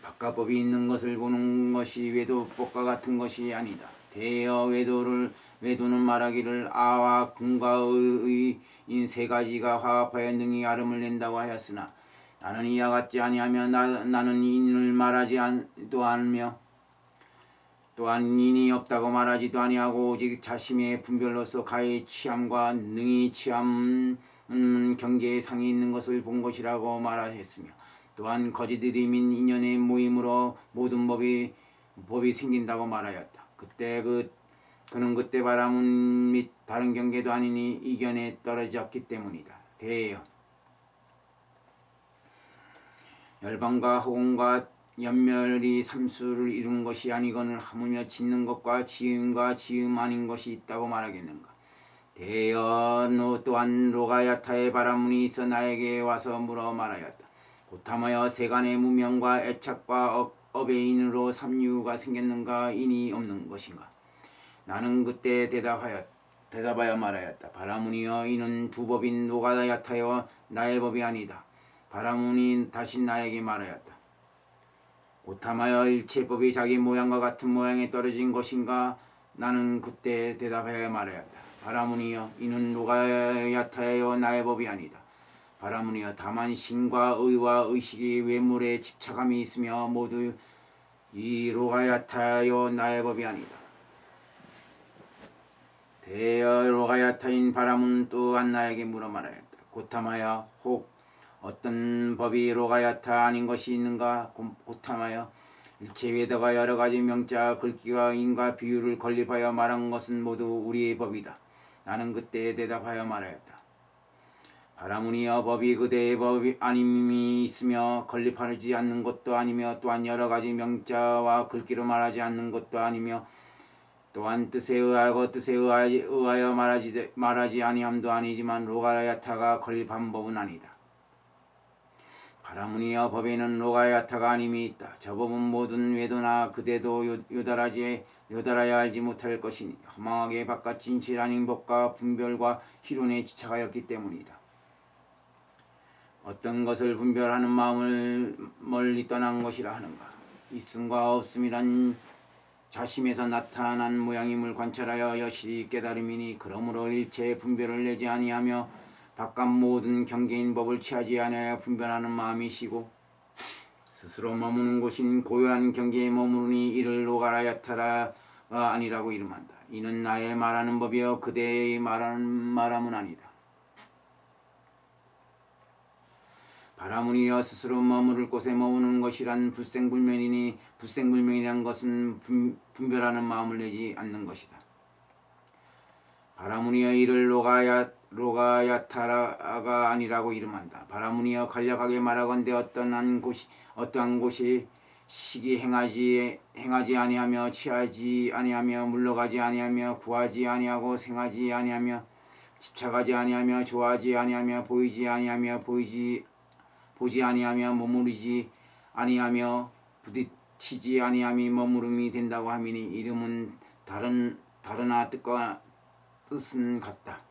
바깥법이 있는 것을 보는 것이 외도법과 같은 것이 아니다. 대여 외도는 말하기를 아와 근과 의인 세 가지가 화합하여 능히 아름을 낸다고 하였으나 나는 이와 같지 아니하며 나는 인을 말하지도 않으며 또한 인이 없다고 말하지도 아니하고 오직 자심의 분별로서 가히 취함과 능히 취함 경계의 상이 있는 것을 본 것이라고 말하였으며 또한 거짓들이 민 인연의 모임으로 모든 법이 생긴다고 말하였다. 그는 그때 바람은 및 다른 경계도 아니니 이견에 떨어졌기 때문이다. 대여 열반과 허공과 연멸이 삼수를 이룬 것이 아니거늘 하물며 짓는 것과 지음 아닌 것이 있다고 말하겠는가? 대여 너 또한 로가야타의 바라문이 있어 나에게 와서 물어 말하였다. 고타마여 세간의 무명과 애착과 업의 인으로 삼류가 생겼는가 인이 없는 것인가? 나는 그때 대답하여 말하였다. 바라무니여 이는 두 법인 로가야타여 나의 법이 아니다. 바라무니 다시 나에게 말하였다. 고타마여 일체법이 자기 모양과 같은 모양에 떨어진 것인가? 나는 그때 대답하여 말하였다. 바라무니여 이는 로가야타여 나의 법이 아니다. 바라무니여 다만 신과 의와 의식이 외물에 집착함이 있으며 모두 이 로가야타여 나의 법이 아니다. 대여 로가야타인 바라문 또한 나에게 물어 말하였다. 고타마여 혹 어떤 법이 로가야타 아닌 것이 있는가? 고타마여 일체 외도가 여러 가지 명자 글귀와 인과 비유를 건립하여 말한 것은 모두 우리의 법이다. 나는 그때 대답하여 말하였다. 바라무니여 법이 그대의 법이 아님이 있으며 건립하지 않는 것도 아니며 또한 여러 가지 명자와 글귀로 말하지 않는 것도 아니며 또한 뜻에 의하고 뜻에 의하여 말하지 아니함도 아니지만 로가야타가 건립한 법은 아니다. 바라무니여 법에는 로가야타가 아님이 있다. 저 법은 모든 외도나 그대도 요달아야 알지 못할 것이니 허망하게 바깥 진실 아닌 법과 분별과 희론에 지착하였기 때문이다. 어떤 것을 분별하는 마음을 멀리 떠난 것이라 하는가? 있음과 없음이란 자심에서 나타난 모양임을 관찰하여 여실히 깨달음이니 그러므로 일체의 분별을 내지 아니하며 바깥 모든 경계인 법을 취하지 아니하여 분별하는 마음이시고 스스로 머무는 곳인 고요한 경계에 머무르니 이를 로가야타가 아니라고 이름한다. 이는 나의 말하는 법이여 그대의 말함은 아니다. 바라무니여 스스로 머무를 곳에 머무는 것이란 불생불멸이니 불생불멸이란 것은 분별하는 마음을 내지 않는 것이다. 바라무니여 이를 로가야타가 아니라고 이름한다. 바라무니여 간략하게 말하건대 어떠한 곳이 시기 행하지 아니하며 취하지 아니하며 물러가지 아니하며 구하지 아니하고 생하지 아니하며 집착하지 아니하며 좋아하지 아니하며 보이지 아니하며 보지 아니하며 머무르지 아니하며 부딪히지 아니함이 머무름이 된다고 하미니 이름은 다르나 뜻은 같다.